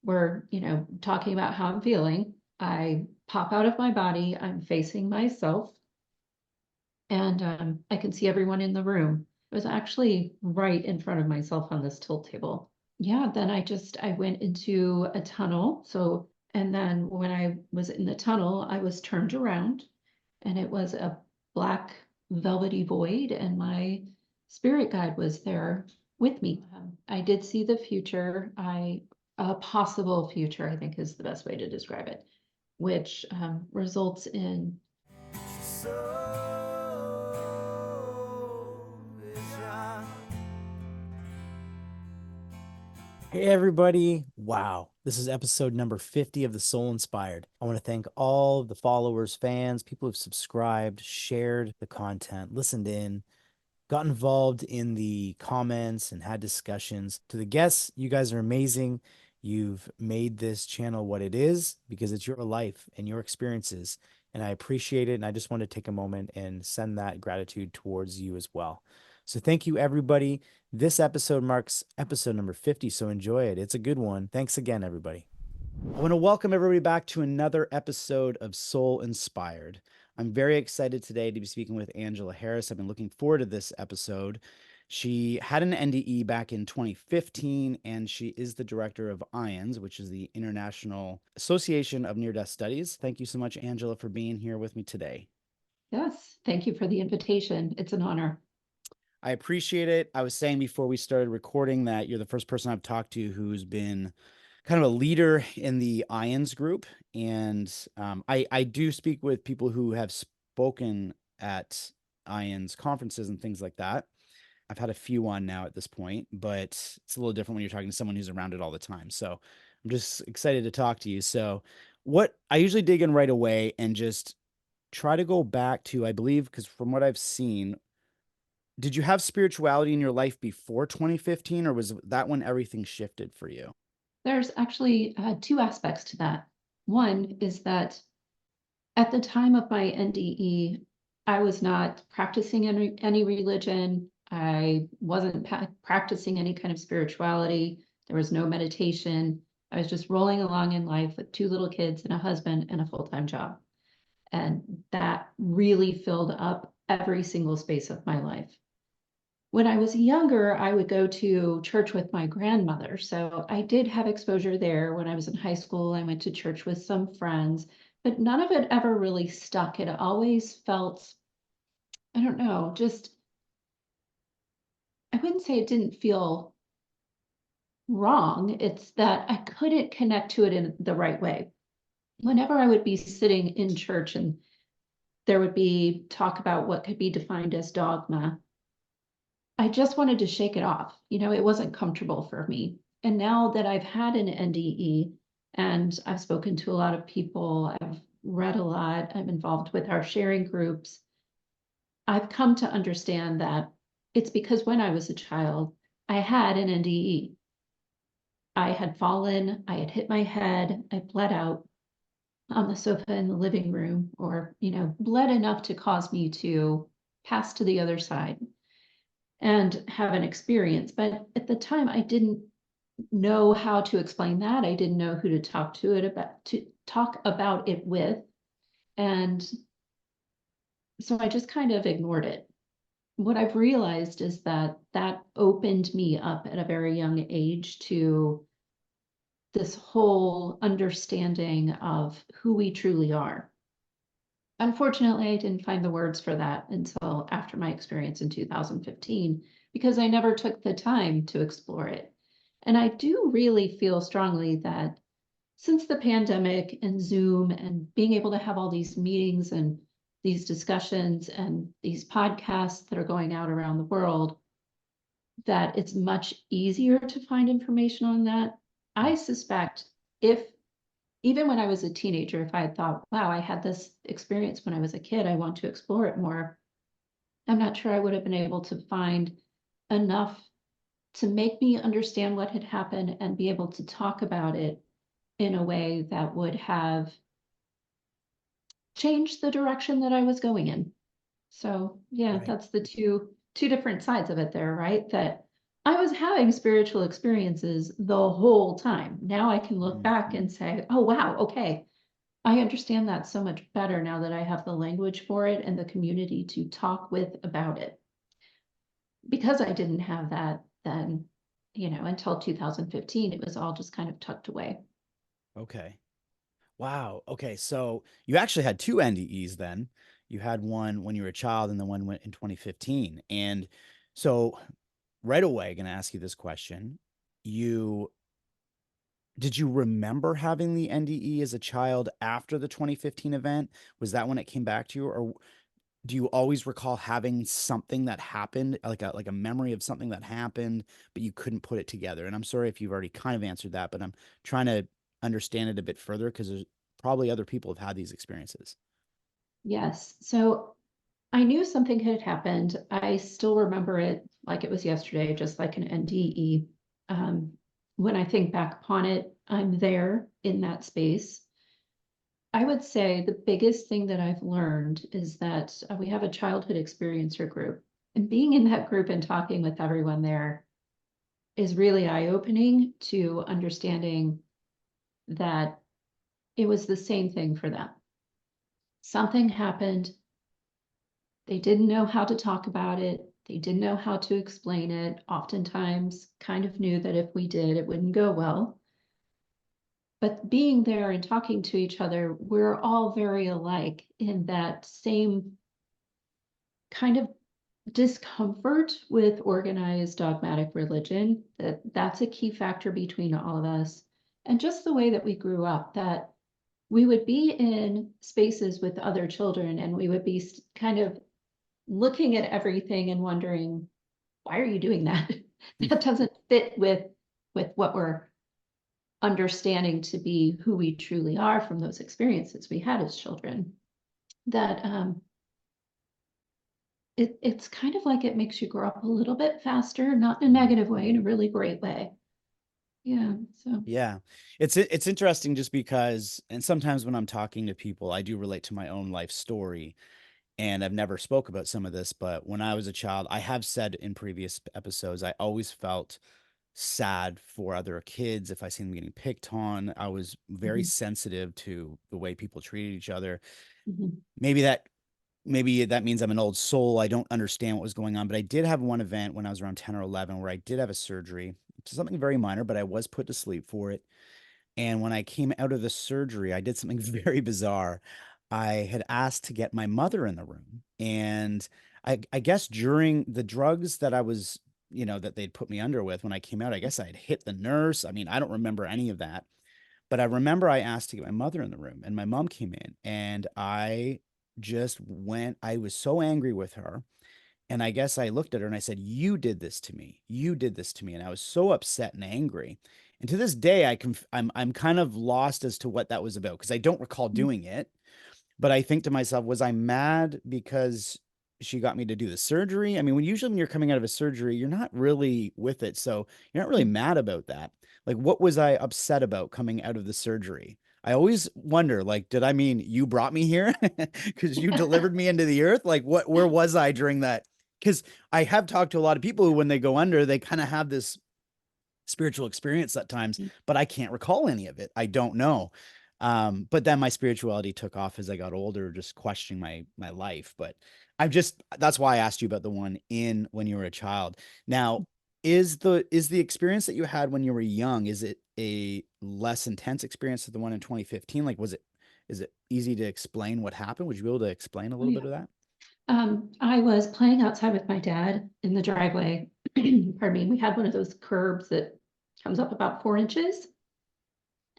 we're, talking about how I'm feeling. I pop out of my body, I'm facing myself, and I can see everyone in the room. It was actually right in front of myself on this tilt table. Yeah, then I went into a tunnel. So, and then when I was in the tunnel, I was turned around and it was a black velvety void, and my spirit guide was there with me. I did see the future. A possible future, I think is the best way to describe it, which results in Hey everybody. Wow. This is episode number 50 of The Soul Inspired. I want to thank all the followers, fans, people who've subscribed, shared the content, listened in, got involved in the comments and had discussions. To the guests, you guys are amazing. You've made this channel what it is because it's your life and your experiences. And I appreciate it. And I just want to take a moment and send that gratitude towards you as well. So thank you, everybody. This episode marks episode number 50. So enjoy it. It's a good one. Thanks again, everybody. I want to welcome everybody back to another episode of Soul Inspired. I'm very excited today to be speaking with Angela Harris. I've been looking forward to this episode. She had an NDE back in 2015, and she is the director of IANDS, which is the International Association of Near-Death Studies. Thank you so much, Angela, for being here with me today. yes, thank you for the invitation. It's an honor. I appreciate it. I was saying before we started recording that you're the first person I've talked to who's been kind of a leader in the IANDS group. And I do speak with people who have spoken at IANDS conferences and things like that. I've had a few on now at this point, but it's a little different when you're talking to someone who's around it all the time. So I'm just excited to talk to you. So what I usually dig in right away and just try to go back to, I believe, because from what I've seen, did you have spirituality in your life before 2015, or was that when everything shifted for you? There's actually two aspects to that. One is that at the time of my NDE, I was not practicing any religion. I wasn't practicing any kind of spirituality. There was no meditation. I was just rolling along in life with two little kids and a husband and a full-time job. And that really filled up every single space of my life. When I was younger, I would go to church with my grandmother. So I did have exposure there. When I was in high school, I went to church with some friends, but none of it ever really stuck. It always felt, I don't know, just, I wouldn't say it didn't feel wrong. It's that I couldn't connect to it in the right way. Whenever I would be sitting in church and there would be talk about what could be defined as dogma, I just wanted to shake it off. It wasn't comfortable for me. And now that I've had an NDE and I've spoken to a lot of people, I've read a lot, I'm involved with our sharing groups, I've come to understand that it's because when I was a child, I had an NDE. I had fallen, I had hit my head, I bled out on the sofa in the living room, or, bled enough to cause me to pass to the other side and have an experience. But at the time, I didn't know how to explain that. I didn't know who to talk about it with. And so I just kind of ignored it. What I've realized is that that opened me up at a very young age to this whole understanding of who we truly are. Unfortunately, I didn't find the words for that until after my experience in 2015, because I never took the time to explore it. And I do really feel strongly that since the pandemic and Zoom and being able to have all these meetings and these discussions and these podcasts that are going out around the world, that it's much easier to find information on that. I suspect if even when I was a teenager, if I had thought, wow, I had this experience when I was a kid, I want to explore it more, I'm not sure I would have been able to find enough to make me understand what had happened and be able to talk about it in a way that would have changed the direction that I was going in. So yeah, Right. that's the two different sides of it there, right? That I was having spiritual experiences the whole time. Now I can look back Mhm. and say, oh, wow, okay. I understand that so much better now that I have the language for it and the community to talk with about it. Because I didn't have that then, until 2015, it was all just kind of tucked away. Okay. Wow. Okay. So you actually had two NDEs then. You had one when you were a child and the one went in 2015. And so right away, going to ask you this question. You Did you remember having the NDE as a child after the 2015 event? Was that when it came back to you, or do you always recall having something that happened, like a memory of something that happened, but you couldn't put it together? And I'm sorry if you've already kind of answered that, but I'm trying to understand it a bit further because there's probably other people have had these experiences. Yes. So I knew something had happened. I still remember it like it was yesterday, just like an NDE. Um, when I think back upon it, I'm there in that space. I would say the biggest thing that I've learned is that we have a childhood experiencer group, and being in that group and talking with everyone there is really eye-opening to understanding that it was the same thing for them. Something happened. They didn't know how to talk about it. They didn't know how to explain it. Oftentimes, kind of knew that if we did, it wouldn't go well. But being there and talking to each other, we're all very alike in that same kind of discomfort with organized dogmatic religion. That's a key factor between all of us. And just the way that we grew up, that we would be in spaces with other children and we would be kind of looking at everything and wondering, why are you doing that? That doesn't fit with what we're understanding to be who we truly are from those experiences we had as children. That it's kind of like it makes you grow up a little bit faster, not in a Mhm. negative way, in a really great way. Yeah. So Yeah. It's interesting just because, and sometimes when I'm talking to people, I do relate to my own life story. And I've never spoke about some of this, but when I was a child, I have said in previous episodes, I always felt sad for other kids if I seen them getting picked on. I was very mhm, sensitive to the way people treated each other. mhm, Maybe that maybe that means I'm an old soul. I don't understand what was going on, but I did have one event when I was around 10 or 11 where I did have a surgery. Something very minor, but I was put to sleep for it. And when I came out of the surgery, I did something very bizarre. I had asked to get my mother in the room. And I guess during the drugs that I was, that they'd put me under with when I came out, I guess I had hit the nurse. I mean, I don't remember any of that. But I remember I asked to get my mother in the room, and my mom came in, and I was so angry with her. And I guess I looked at her and I said, "You did this to me. You did this to me." And I was so upset and angry. And to this day, I'm kind of lost as to what that was about because I don't recall mhm. doing it. But I think to myself, was I mad because she got me to do the surgery? I mean, usually when you're coming out of a surgery, you're not really with it. So you're not really mad about that. Like, what was I upset about coming out of the surgery? I always wonder, like, did I mean you brought me here because you delivered me into the earth? Like, where was I during that? Because I have talked to a lot of people who, when they go under, they kind of have this spiritual experience at times, but I can't recall any of it. I don't know. But then my spirituality took off as I got older, just questioning my life. But that's why I asked you about the one in when you were a child. Now, is the experience that you had when you were young, is it a less intense experience than the one in 2015? Like, is it easy to explain what happened? Would you be able to explain a Oh, little yeah. bit of that? I was playing outside with my dad in the driveway. Pardon me. We had one of those curbs that comes up about 4 inches.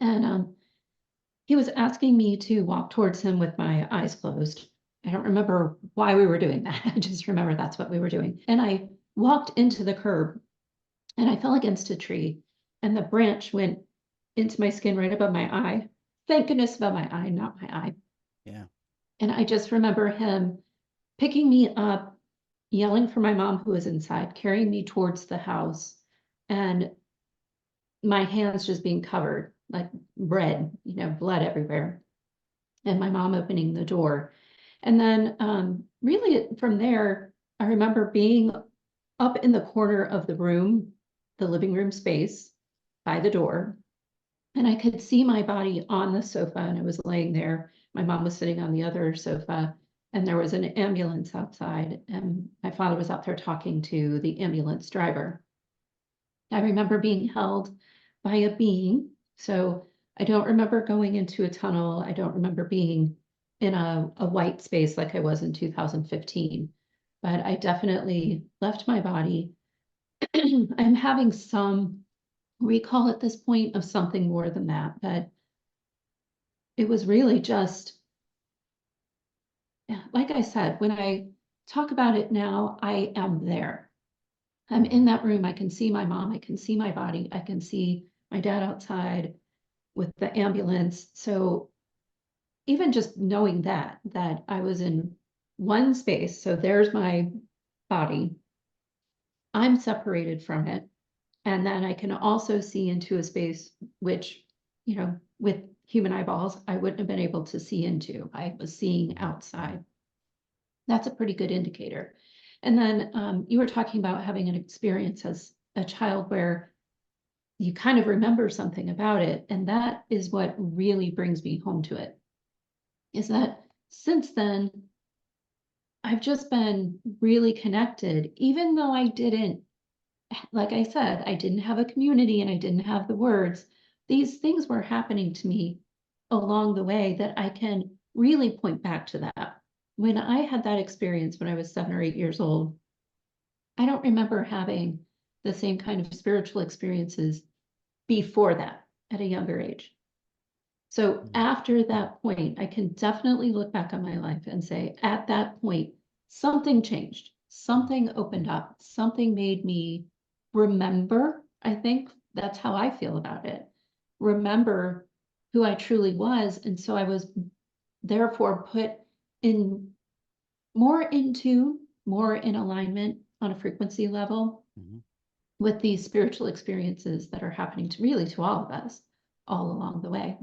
And he was asking me to walk towards him with my eyes closed. I don't remember why we were doing that. I just remember that's what we were doing. And I walked into the curb and I fell against a tree and the branch went into my skin right above my eye. Thank goodness above my eye, not my eye. Yeah. And I just remember him picking me up, yelling for my mom who was inside, carrying me towards the house, and my hands just being covered, like red, blood everywhere. And my mom opening the door. And then really from there, I remember being up in the corner of the room the living room space by the door. And I could see my body on the sofa, and I was laying there. My mom was sitting on the other sofa, and there was an ambulance outside, and my father was out there talking to the ambulance driver. I remember being held by a being. So I don't remember going into a tunnel. I don't remember being in a white space like I was in 2015, but I definitely left my body. I'm having some recall at this point of something more than that, but it was really just, like I said, when I talk about it now, I am there. I'm in that room. I can see my mom. I can see my body. I can see my dad outside with the ambulance. So even just knowing that I was in one space, so there's my body, I'm separated from it. And then I can also see into a space which, with human eyeballs, I wouldn't have been able to see into. I was seeing outside. That's a pretty good indicator. And then you were talking about having an experience as a child where you kind of remember something about it. And that is what really brings me home to it, is that since then, I've just been really connected, even though I didn't, like I said, I didn't have a community and I didn't have the words. These things were happening to me along the way that I can really point back to that. When I had that experience when I was 7 or 8 years old, I don't remember having the same kind of spiritual experiences before that at a younger age. So after that point, I can definitely look back on my life and say, at that point, something changed, something opened up, something made me remember. I think that's how I feel about it. Remember who I truly was. And so I was therefore put in more in tune, more in alignment on a frequency level with these spiritual experiences that are happening to really to all of us all along the way.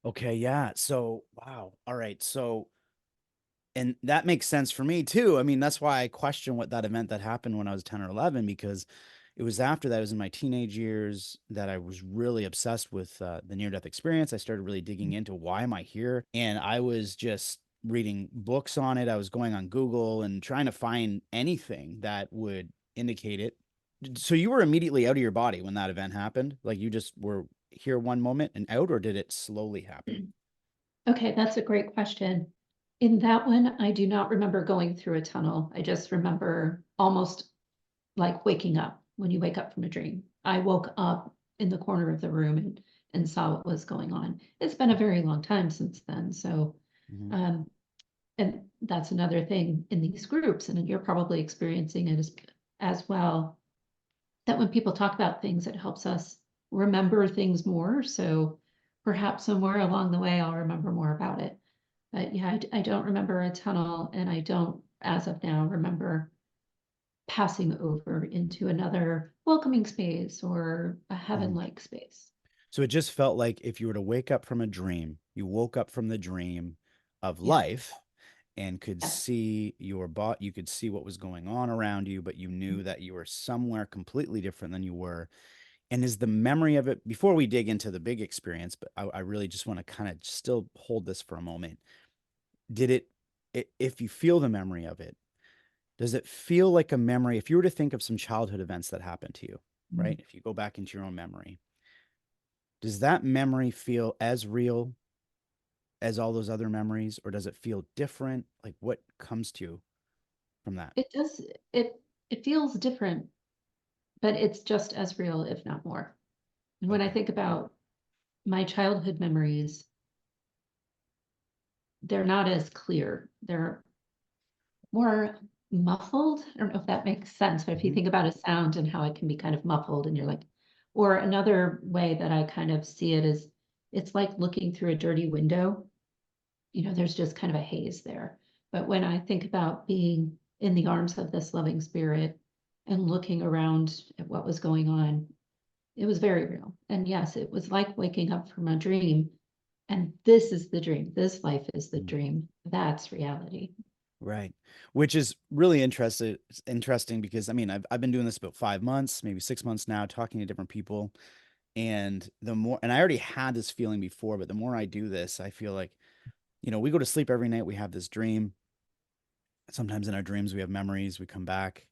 Okay, yeah. So, wow. All right. So, and that makes sense for me too. I mean, that's why I question what that event that happened when I was 10 or 11, because it was after that, I was in my teenage years that I was really obsessed with the near death experience. I started really digging into why am I here? And I was just reading books on it. I was going on Google and trying to find anything that would indicate it. So you were immediately out of your body when that event happened? Like you just were here one moment and out, or did it slowly happen? Okay, that's a great question. In that one, I do not remember going through a tunnel. I just remember almost like waking up when you wake up from a dream. I woke up in the corner of the room and saw what was going on. It's been a very long time since then. So, Mhm. um, and that's another thing in these groups, and you're probably experiencing it as well, that when people talk about things, it helps us remember things more. So perhaps somewhere along the way, I'll remember more about it. But yeah, I don't remember a tunnel, and I don't, as of now, remember passing over into another welcoming space or a Mhm. heaven-like space. So it just felt like if you were to wake up from a dream, you woke up from the dream of Yeah, life and could yes. see your bot, you could see what was going on around you, but you knew that you were somewhere completely different than you were. And is the memory of it, before we dig into the big experience, but I really just want to kind of still hold this for a moment. Did if you feel the memory of it, does it feel like a memory? If you were to think of some childhood events that happened to you, right? If you go back into your own memory, does that memory feel as real as all those other memories, or does it feel different? Like what comes to you from that? It does, it it feels different, but it's just as real, if not more. And when I Okay. think about my childhood memories, they're not as clear. They're more muffled. I don't know if that makes sense, but if you Mhm. think about a sound and how it can be kind of muffled, and you're like, or another way that I kind of see it is it's like looking through a dirty window. There's just kind of a haze there. But when I think about being in the arms of this loving spirit and looking around at what was going on, it was very real. And yes, it was like waking up from a dream. And this is the dream. This life is the Mm. dream. That's reality. Right. Which is really interesting because I mean, I've been doing this about 5 months, maybe 6 months now, talking to different people. And the more, and I already had this feeling before, but the more I do this, I feel like, we go to sleep every night, we have this dream. Sometimes in our dreams, we have memories, we come back.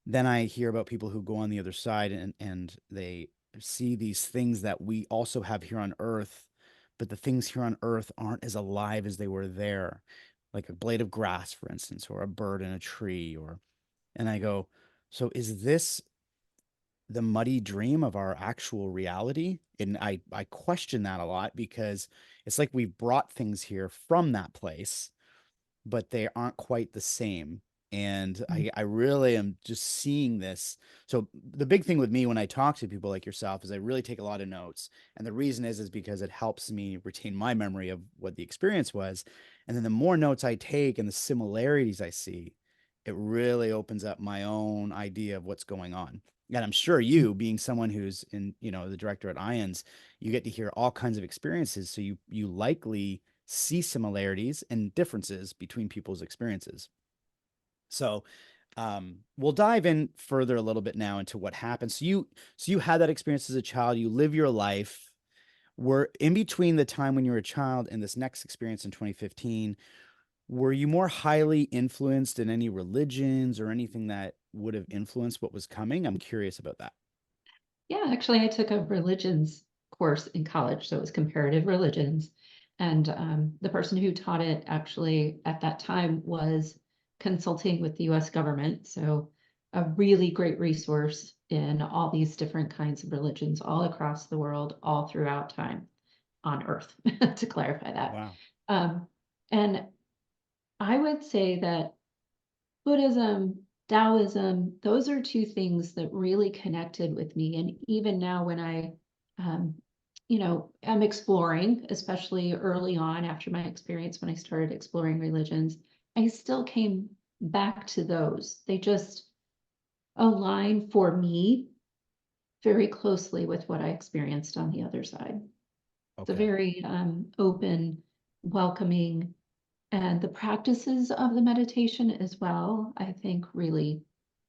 Then I hear about people who go on the other side and they see these things that we also have here on Earth, but the things here on Earth aren't as alive as they were there. Like a blade of grass, for instance, or a bird in a tree, and I go, so is this the muddy dream of our actual reality? And I question that a lot because it's like we've brought things here from that place, but they aren't quite the same. And I really am just seeing this. So the big thing with me when I talk to people like yourself is I really take a lot of notes. And the reason is because it helps me retain my memory of what the experience was. And then the more notes I take and the similarities I see, it really opens up my own idea of what's going on. And I'm sure you, being someone who's in, the director at IANDS, you get to hear all kinds of experiences. So you likely see similarities and differences between people's experiences. So we'll dive in further a little bit now into what happened. So you had that experience as a child. You live your life. Were in between the time when you were a child and this next experience in 2015. Were you more highly influenced in any religions or anything that would have influenced what was coming? I'm curious about that. Yeah, actually, I took a religions course in college, so it was comparative religions. And the person who taught it actually at that time was consulting with the US government. So, a really great resource in all these different kinds of religions all across the world, all throughout time on Earth, to clarify that. Wow. Um, and I would say that Buddhism, Taoism, those are two things that really connected with me. And even now, when um, am exploring, especially early on after my experience when I started exploring religions, I still came back to those. They just align for me very closely with what I experienced on the other side. It's a Okay. very open, welcoming, and the practices of the meditation as well, I think really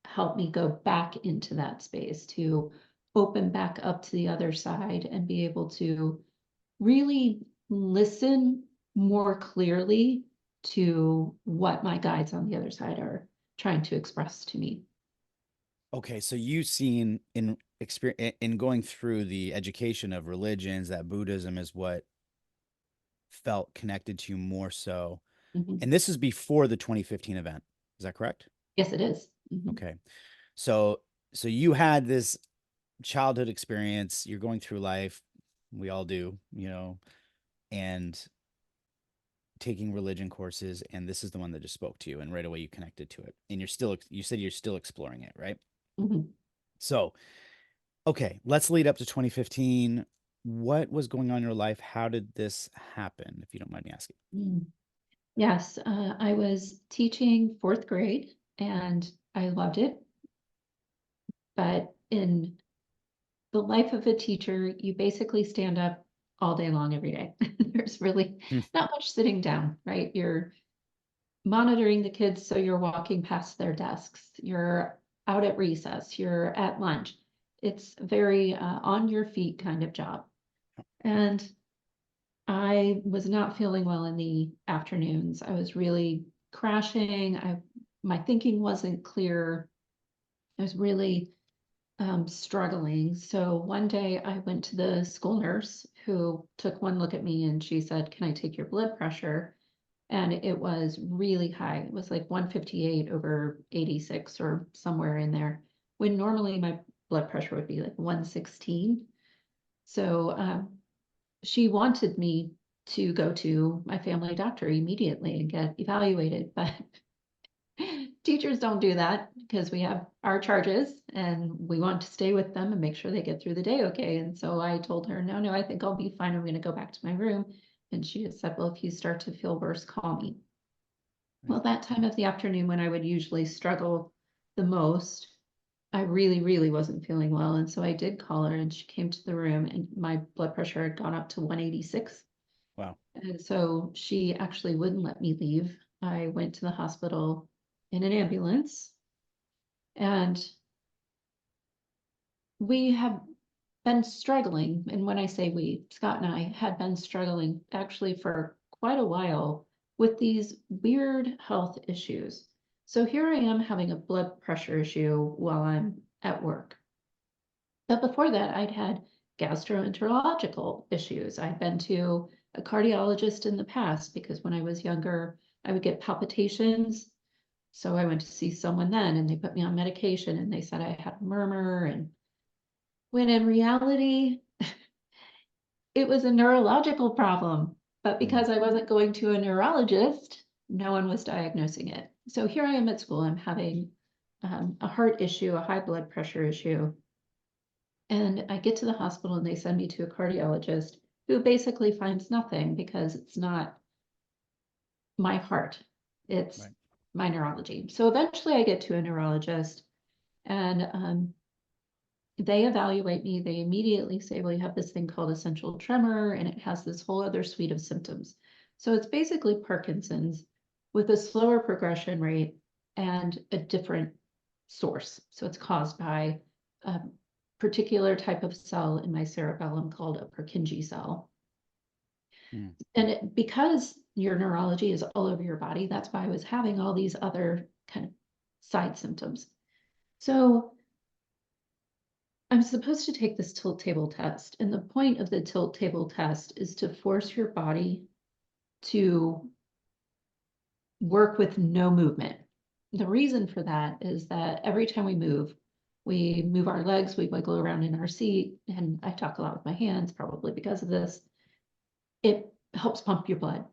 help me go back into that space to open back up to the other side and be able to really listen more clearly to what my guides on the other side are trying to express to me. Okay, so you've seen in experience in going through the education of religions that Buddhism is what felt connected to you more so. Mhm. And this is before the 2015 event. Is that correct? Yes, it is. Mhm. Okay. So so you had this childhood experience, you're going through life, we all do, and taking religion courses, and this is the one that just spoke to you and right away you connected to it. And you said you're still exploring it, right? Mhm. So okay, let's lead up to 2015. What was going on in your life? How did this happen, if you don't mind me asking? Mm. Yes, I was teaching fourth grade and I loved it. But in the life of a teacher, you basically stand up all day long every day. There's really Hmm. not much sitting down, right? You're monitoring the kids, so you're walking past their desks, you're out at recess, you're at lunch. It's very on your feet kind of job. And I was not feeling well in the afternoons. I was really crashing. My thinking wasn't clear. I was really struggling. So one day I went to the school nurse who took one look at me and she said, "Can I take your blood pressure?" And it was really high. It was like 158 over 86 or somewhere in there, when normally my blood pressure would be like 116. So she wanted me to go to my family doctor immediately and get evaluated, but teachers don't do that because we have our charges and we want to stay with them and make sure they get through the day okay. And so I told her, no, I think I'll be fine. I'm going to go back to my room. And she just said, well, if you start to feel worse, call me. Right. Well, that time of the afternoon when I would usually struggle the most, I really, really wasn't feeling well. And so I did call her and she came to the room and my blood pressure had gone up to 186. Wow. And so she actually wouldn't let me leave. I went to the hospital in an ambulance, and we have been struggling. And when I say we, Scott and I had been struggling actually for quite a while with these weird health issues. So here I am having a blood pressure issue while I'm at work. But before that, I'd had gastroenterological issues. I'd been to a cardiologist in the past because when I was younger, I would get palpitations. So I went to see someone then, and they put me on medication, and they said I had a murmur. And when in reality, it was a neurological problem. But because I wasn't going to a neurologist, no one was diagnosing it. So here I am at school. I'm having a heart issue, a high blood pressure issue. And I get to the hospital and they send me to a cardiologist who basically finds nothing because it's not my heart, it's Right. my neurology. So eventually I get to a neurologist, and they evaluate me. They immediately say, well, you have this thing called essential tremor, and it has this whole other suite of symptoms. So it's basically Parkinson's with a slower progression rate and a different source. So it's caused by a particular type of cell in my cerebellum called a Purkinje cell. Mm. And because your neurology is all over your body, that's why I was having all these other kind of side symptoms. So I'm supposed to take this tilt table test. And the point of the tilt table test is to force your body to work with no movement. The reason for that is that every time we move our legs, we wiggle around in our seat, and I talk a lot with my hands, probably because of this. It helps pump your blood.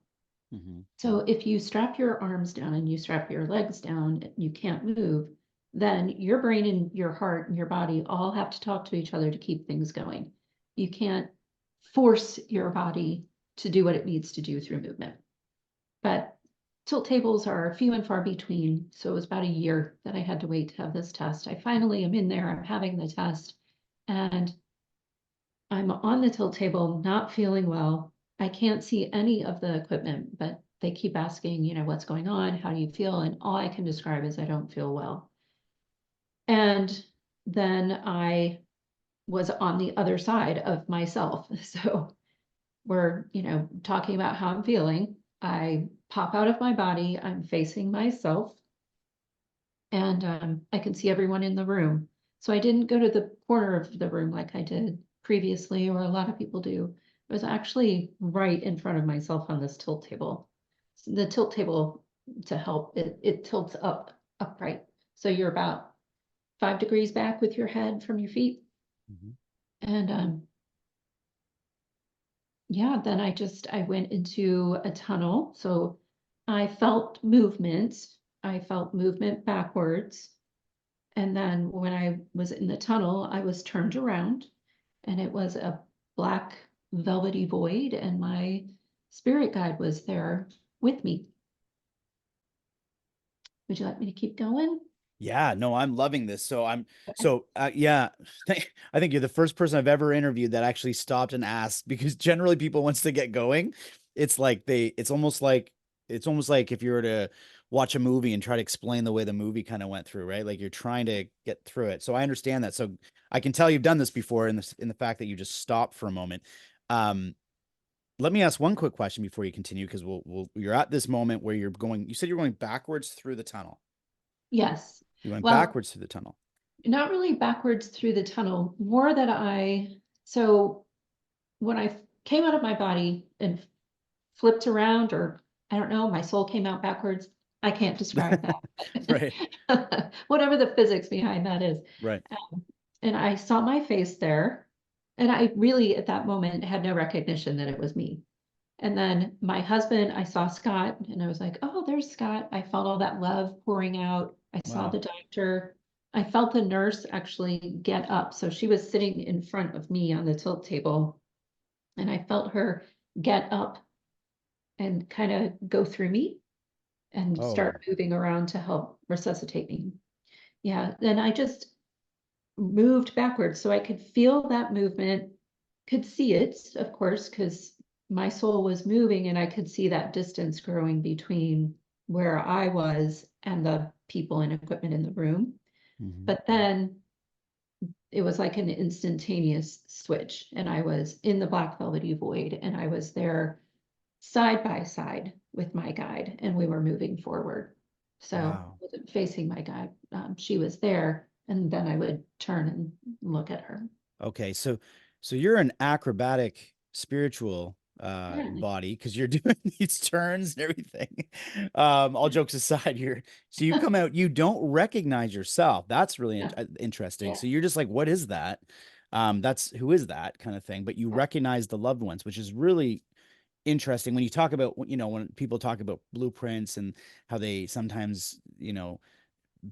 Mm-hmm. So if you strap your arms down and you strap your legs down, you can't move, then your brain and your heart and your body all have to talk to each other to keep things going. You can't force your body to do what it needs to do through movement. But tilt tables are few and far between. So it was about a year that I had to wait to have this test. I finally am in there, I'm having the test, and I'm on the tilt table, not feeling well. I can't see any of the equipment, but they keep asking, what's going on? How do you feel? And all I can describe is I don't feel well. And then I was on the other side of myself. So we're, talking about how I'm feeling. I pop out of my body, I'm facing myself, and I can see everyone in the room. So I didn't go to the corner of the room like I did previously, or a lot of people do. I was actually right in front of myself on this tilt table. So the tilt table, to help, it tilts upright. So you're about 5 degrees back with your head from your feet. Mm-hmm. And yeah, then I went into a tunnel. So I felt movement. I felt movement backwards. And then when I was in the tunnel, I was turned around, and it was a black velvety void, and my spirit guide was there with me. Would you like me to keep going? Yeah, no, I'm loving this. Yeah, I think you're the first person I've ever interviewed that actually stopped and asked, because generally people, once they get going, it's almost like if you were to watch a movie and try to explain the way the movie kind of went through, right? Like you're trying to get through it. So I understand that. So I can tell you've done this before in the fact that you just stopped for a moment. Um, Let me ask one quick question before you continue, because you're at this moment where you said you're going backwards through the tunnel. Yes. You went Well, backwards through the tunnel. not really backwards through the tunnel, more that so when I came out of my body and flipped around, or I don't know, my soul came out backwards. I can't describe Right. that. Whatever the physics behind that is. Right. And I saw my face there. And I really, at that moment, had no recognition that it was me. And then my husband, I saw Scott, and I was like, oh, there's Scott. I felt all that love pouring out. I saw Wow. the doctor. I felt the nurse actually get up. So she was sitting in front of me on the tilt table. And I felt her get up and kind of go through me and Oh, start moving around to help resuscitate me. Yeah. Then I just moved backwards so I could feel that movement, could see it, of course, because my soul was moving, and I could see that distance growing between where I was and the people and equipment in the room. Mhm. But then it was like an instantaneous switch, and I was in the black velvety void, and I was there side by side with my guide, and we were moving forward. So I Wow. wasn't facing my guide. She was there, and then I would turn and look at her. Okay, so you're an acrobatic spiritual Yeah, body because you're doing these turns and everything. All jokes aside, you come out, you don't recognize yourself. That's really yeah, interesting. yeah, So you're just like, what is that? That's who is that kind of thing, but you recognize the loved ones, which is really interesting when you talk about, when people talk about blueprints and how they sometimes,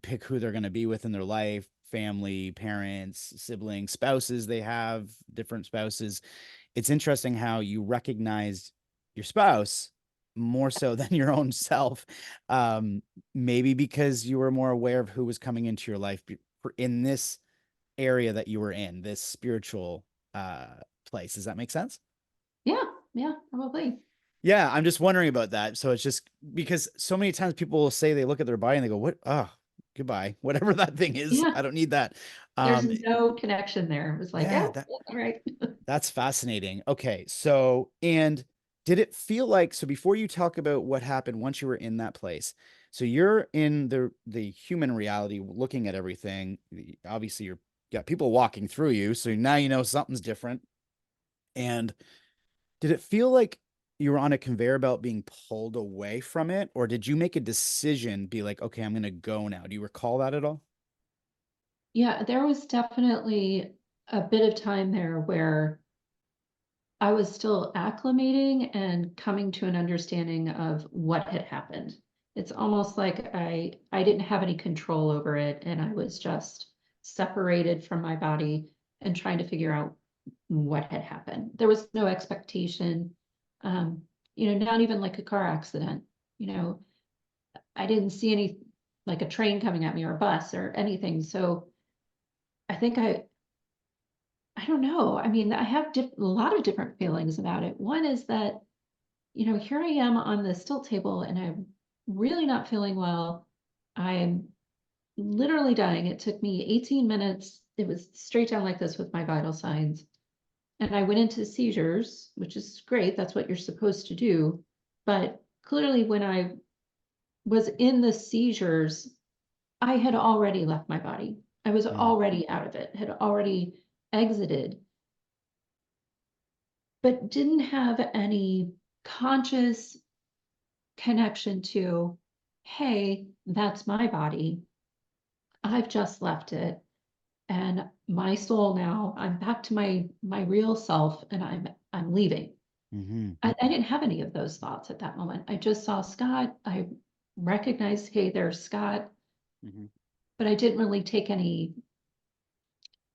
pick who they're going to be with in their life, family, parents, siblings, spouses. They have different spouses. It's interesting how you recognize your spouse more so than your own self. um Maybe because you were more aware of who was coming into your life in this area that you were in, this spiritual uh place. Does that make sense? yeah, yeah, probably. Yeah, I'm just wondering about that. So it's just because so many times people will say they look at their body and they go, "What? Oh, goodbye. Whatever that thing is, Yeah, I don't need that." there's Um, no connection there. It was like, yeah, oh, all right. that's fascinating. Okay, so and did it feel like so before you talk about what happened once you were in that place? So you're in the human reality, looking at everything. Obviously, you're got people walking through you, so now you know something's different. And did it feel like you were on a conveyor belt being pulled away from it, or did you make a decision, be like, okay, I'm gonna go now? Do you recall that at all? Yeah, there was definitely a bit of time there where I was still acclimating and coming to an understanding of what had happened. It's almost like I didn't have any control over it, and I was just separated from my body and trying to figure out what had happened. There was no expectation, um, not even like a car accident. You know, I didn't see any like a train coming at me or a bus or anything. So I think I don't know. I mean, I have a lot of different feelings about it. One is that, here I am on the stilt table and I'm really not feeling well. I'm literally dying. It took me 18 minutes. It was straight down like this with my vital signs. And I went into seizures, which is great. That's what you're supposed to do. But clearly, when I was in the seizures, I had already left my body. I was Mm, already out of it, had already exited, but didn't have any conscious connection to, hey, that's my body. I've just left it. And my soul now, I'm back to my real self and I'm leaving. hmm I didn't have any of those thoughts at that moment. I just saw Scott. I recognized, hey, there's Scott, hmm but I didn't really take any,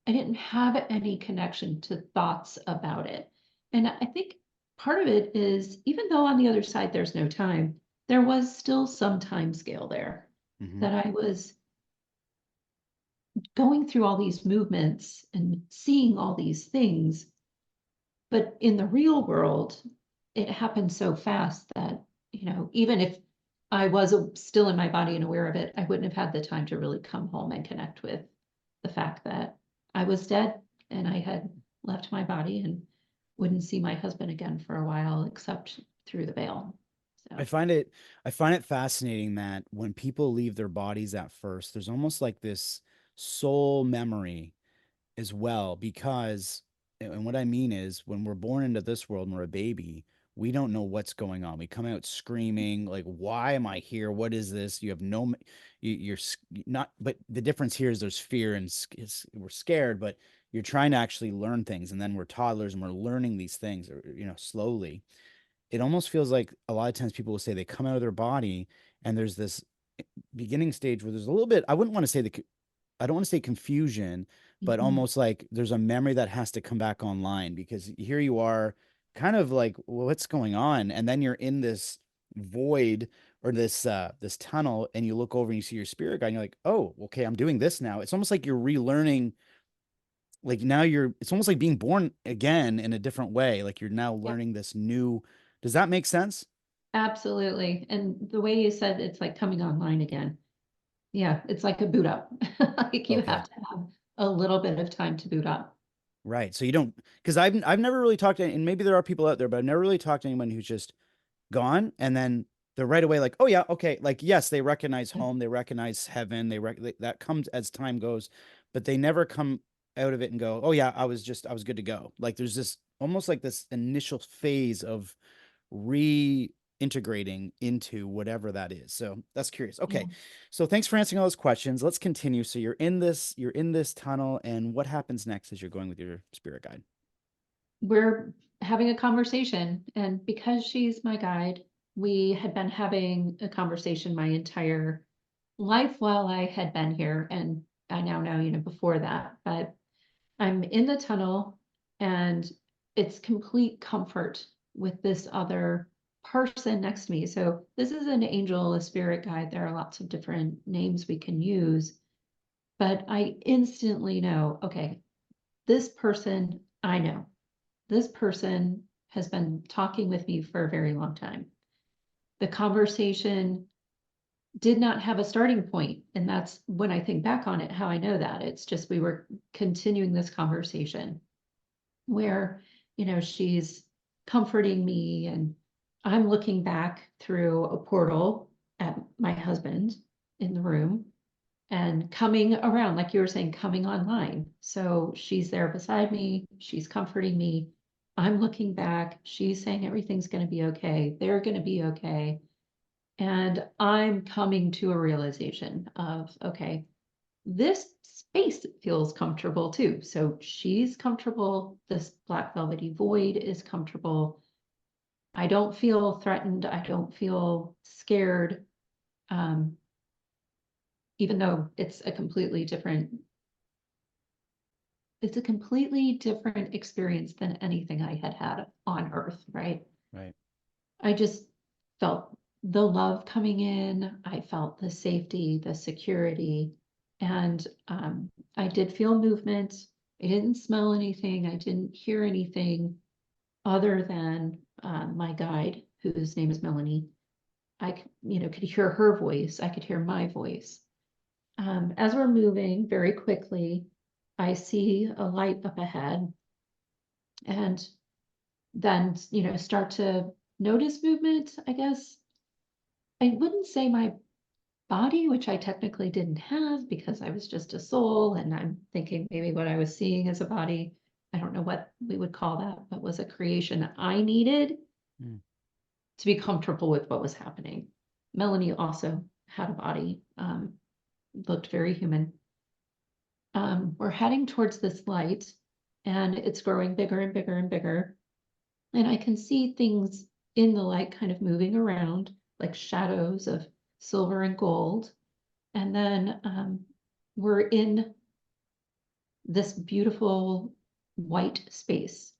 I didn't have any connection to thoughts about it. And I think part of it is, even though on the other side there's no time, there was still some time scale there hmm that I was going through all these movements and seeing all these things. But in the real world, it happened so fast that, even if I was still in my body and aware of it, I wouldn't have had the time to really come home and connect with the fact that I was dead and I had left my body and wouldn't see my husband again for a while, except through the veil. I So, find it I find it fascinating that when people leave their bodies at first, there's almost like this soul memory as well, because and what I mean is when we're born into this world and we're a baby, we don't know what's going on. We come out screaming like, why am I here? What is this? You have no you're not, but the difference here is there's fear and we're scared, but you're trying to actually learn things, and then we're toddlers and we're learning these things, or slowly. It almost feels like a lot of times people will say they come out of their body and there's this beginning stage where there's a little bit, I wouldn't want to say I don't want to say confusion, but mhm. almost like there's a memory that has to come back online, because here you are kind of like, well, what's going on? And then you're in this void, or this tunnel, and you look over and you see your spirit guide and you're like, oh, okay, I'm doing this now. It's almost like you're relearning, like now it's almost like being born again in a different way. Like you're now Yeah, learning this new, does that make sense? Absolutely. And the way you said it's like coming online again. Yeah, it's like a boot up. Like you Okay. have to have a little bit of time to boot up. Right. So you don't, because I've never really talked to, and maybe there are people out there, but I've never really talked to anyone who's just gone and then they're right away like, oh yeah, okay, like yes, they recognize Yeah. home, they recognize heaven, that comes as time goes, but they never come out of it and go, oh yeah, I was good to go. Like there's this almost like this initial phase of reintegrating into whatever that is. So that's curious. Yeah. Okay. So thanks for answering all those questions. Let's continue. So you're in this tunnel, and what happens next as you're going with your spirit guide? We're having a conversation, and because she's my guide, we had been having a conversation my entire life while I had been here, and I now know, before that, but I'm in the tunnel and it's complete comfort with this other person next to me. So this is an angel, a spirit guide. There are lots of different names we can use, but I instantly know, okay, this person I know. This person has been talking with me for a very long time. The conversation did not have a starting point, and that's when I think back on it, how I know that. It's just we were continuing this conversation where, she's comforting me and I'm looking back through a portal at my husband in the room and coming around, like you were saying, coming online. So she's there beside me, she's comforting me. I'm looking back, she's saying everything's going to be okay, they're going to be okay. And I'm coming to a realization of, okay, this space feels comfortable too. So she's comfortable. This black velvety void is comfortable. I don't feel threatened. I don't feel scared. Um, Even though it's a completely different experience than anything I had had on Earth, right? Right. I just felt the love coming in. I felt the safety, the security, and I did feel movement. I didn't smell anything. I didn't hear anything other than my guide, whose name is Melanie. Could hear her voice. I could hear my voice. As we're moving very quickly, I see a light up ahead, and then start to notice movement, I guess. I wouldn't say my body, which I technically didn't have because I was just a soul, and I'm thinking maybe what I was seeing as a body, I don't know what we would call that, but was a creation I needed Mm. to be comfortable with what was happening. Melanie also had a body, looked very human. We're heading towards this light, and it's growing bigger and bigger and bigger. And I can see things in the light kind of moving around, like shadows of silver and gold. And then we're in this beautiful white space.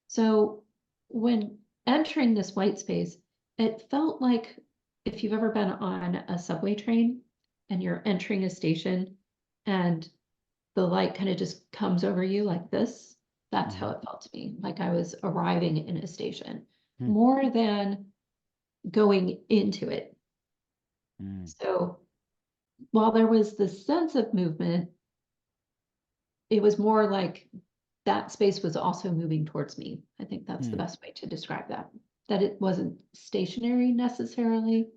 So when entering this white space, it felt like if you've ever been on a subway train and you're entering a station and the light kind of just comes over you like this, that's how Mhm. it felt to me, like I was arriving in a station Mm. more than going into it. Mm. So while there was the sense of movement, it was more like that space was also moving towards me. I think that's the Mm. best way to describe that. That it wasn't stationary necessarily.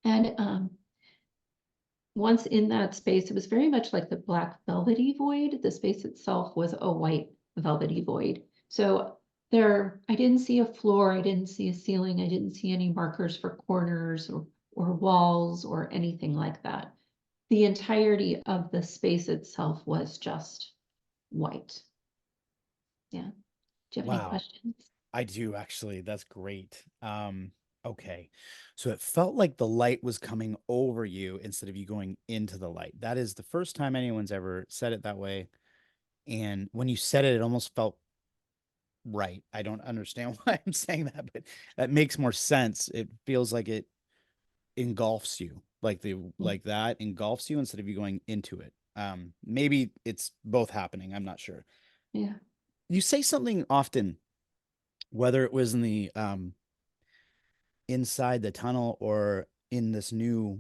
And once in that space, it was very much like the black velvety void. The space itself was a white velvety void. So I didn't see a floor, I didn't see a ceiling, I didn't see any markers for corners or walls or anything like that. The entirety of the space itself was just white. Yeah. Do you have any Wow. questions? I do actually. That's great. Okay. So it felt like the light was coming over you instead of you going into the light. That is the first time anyone's ever said it that way. And when you said it, it almost felt right. I don't understand why I'm saying that, but that makes more sense. It feels like it engulfs you, Yeah. like that engulfs you instead of you going into it. Maybe it's both happening. I'm not sure. Yeah. You say something often, whether it was in the inside the tunnel or in this new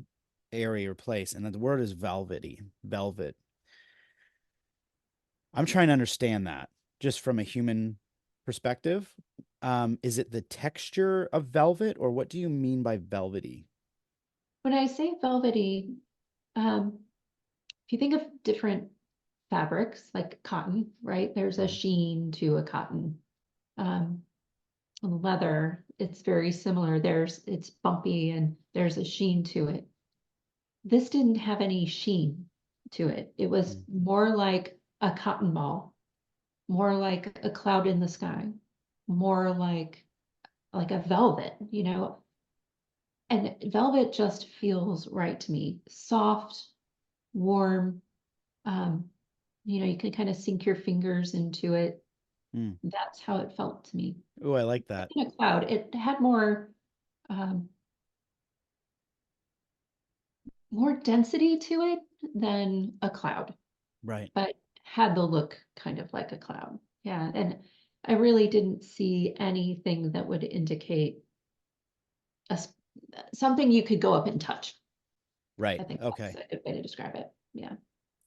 area or place. And the word is velvety, velvet. I'm trying to understand that just from a human perspective. Is it the texture of velvet, or what do you mean by velvety? When I say velvety, if you think of different fabrics like cotton, right? There's a sheen to a cotton. Um, Leather, it's very similar. It's bumpy and there's a sheen to it. This didn't have any sheen to it. It was Mm, more like a cotton ball, more like a cloud in the sky, more like a velvet, and velvet just feels right to me. Soft, warm, um, you can kind of sink your fingers into it. mm. That's how it felt to me. Oh, I like that. In a cloud, it had um, more density to it than a cloud, Right. but had the look kind of like a cloud. Yeah, and I really didn't see anything that would indicate a, something you could go up and touch. Right. I think that's Okay. a good way to describe it. Yeah.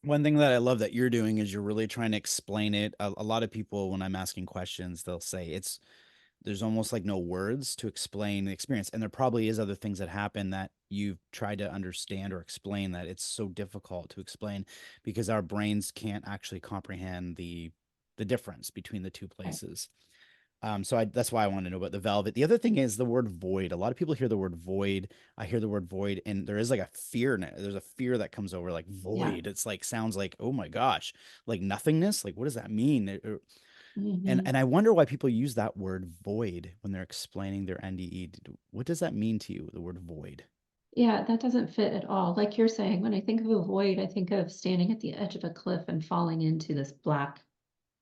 One thing that I love that you're doing is you're really trying to explain it. A lot of people, when I'm asking questions, they'll say there's almost like no words to explain the experience. And there probably is other things that happen that you've tried to understand or explain that it's so difficult to explain because our brains can't actually comprehend the difference between the two Right. places. That's why I want to know about the velvet. The other thing is the word void. A lot of people hear the word void. I hear the word void, and there is like a fear. There's a fear that comes over like Yeah. void. It's like sounds like, oh my gosh, like nothingness. Like what does that mean? Hmm. And I wonder why people use that word void when they're explaining their NDE. What does that mean to you, the word void? Yeah, that doesn't fit at all. Like you're saying, when I think of a void, I think of standing at the edge of a cliff and falling into this black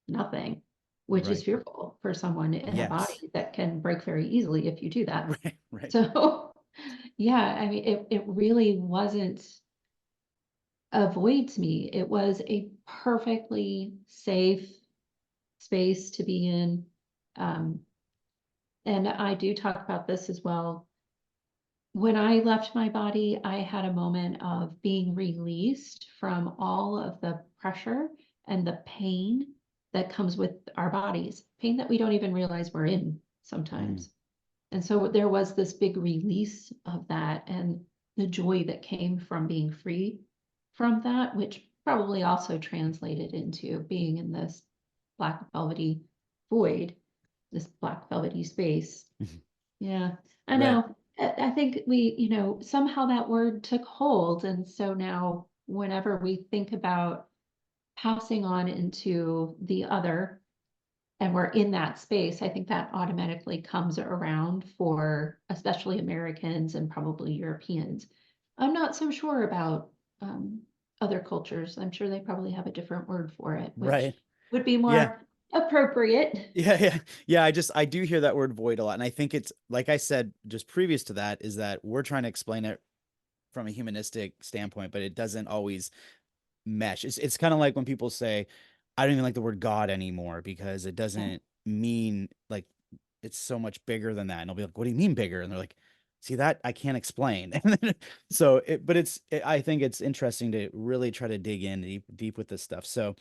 nothing, which is Right. fearful for someone in a Yes. body that can break very easily if you do that. Right. Right. So, yeah, I mean, it really wasn't a void to me. It was a perfectly safe space to be in. Um, and I do talk about this as well. When I left my body, I had a moment of being released from all of the pressure and the pain that comes with our bodies, pain that we don't even realize we're in Mm, sometimes. And so there was this big release of that and the joy that came from being free from that, which probably also translated into being in this black velvety void, this black velvety space. mhm. Yeah, I Right. know. I think somehow that word took hold. And so now, whenever we think about passing on into the other and we're in that space, I think that automatically comes around for especially Americans and probably Europeans. I'm not so sure about other cultures. I'm sure they probably have a different word for it, which Right. would be Yeah. more appropriate. Yeah, yeah, yeah. I do hear that word void a lot, and I think it's like I said just previous to that is that we're trying to explain it from a humanistic standpoint, but it doesn't always mesh. It's kind of like when people say, "I don't even like the word God anymore because it Yeah. doesn't mean like it's so much bigger than that." And I'll be like, "What do you mean bigger?" And they're like, "See that I can't explain." And then, but I think it's interesting to really try to dig in deep with this stuff. So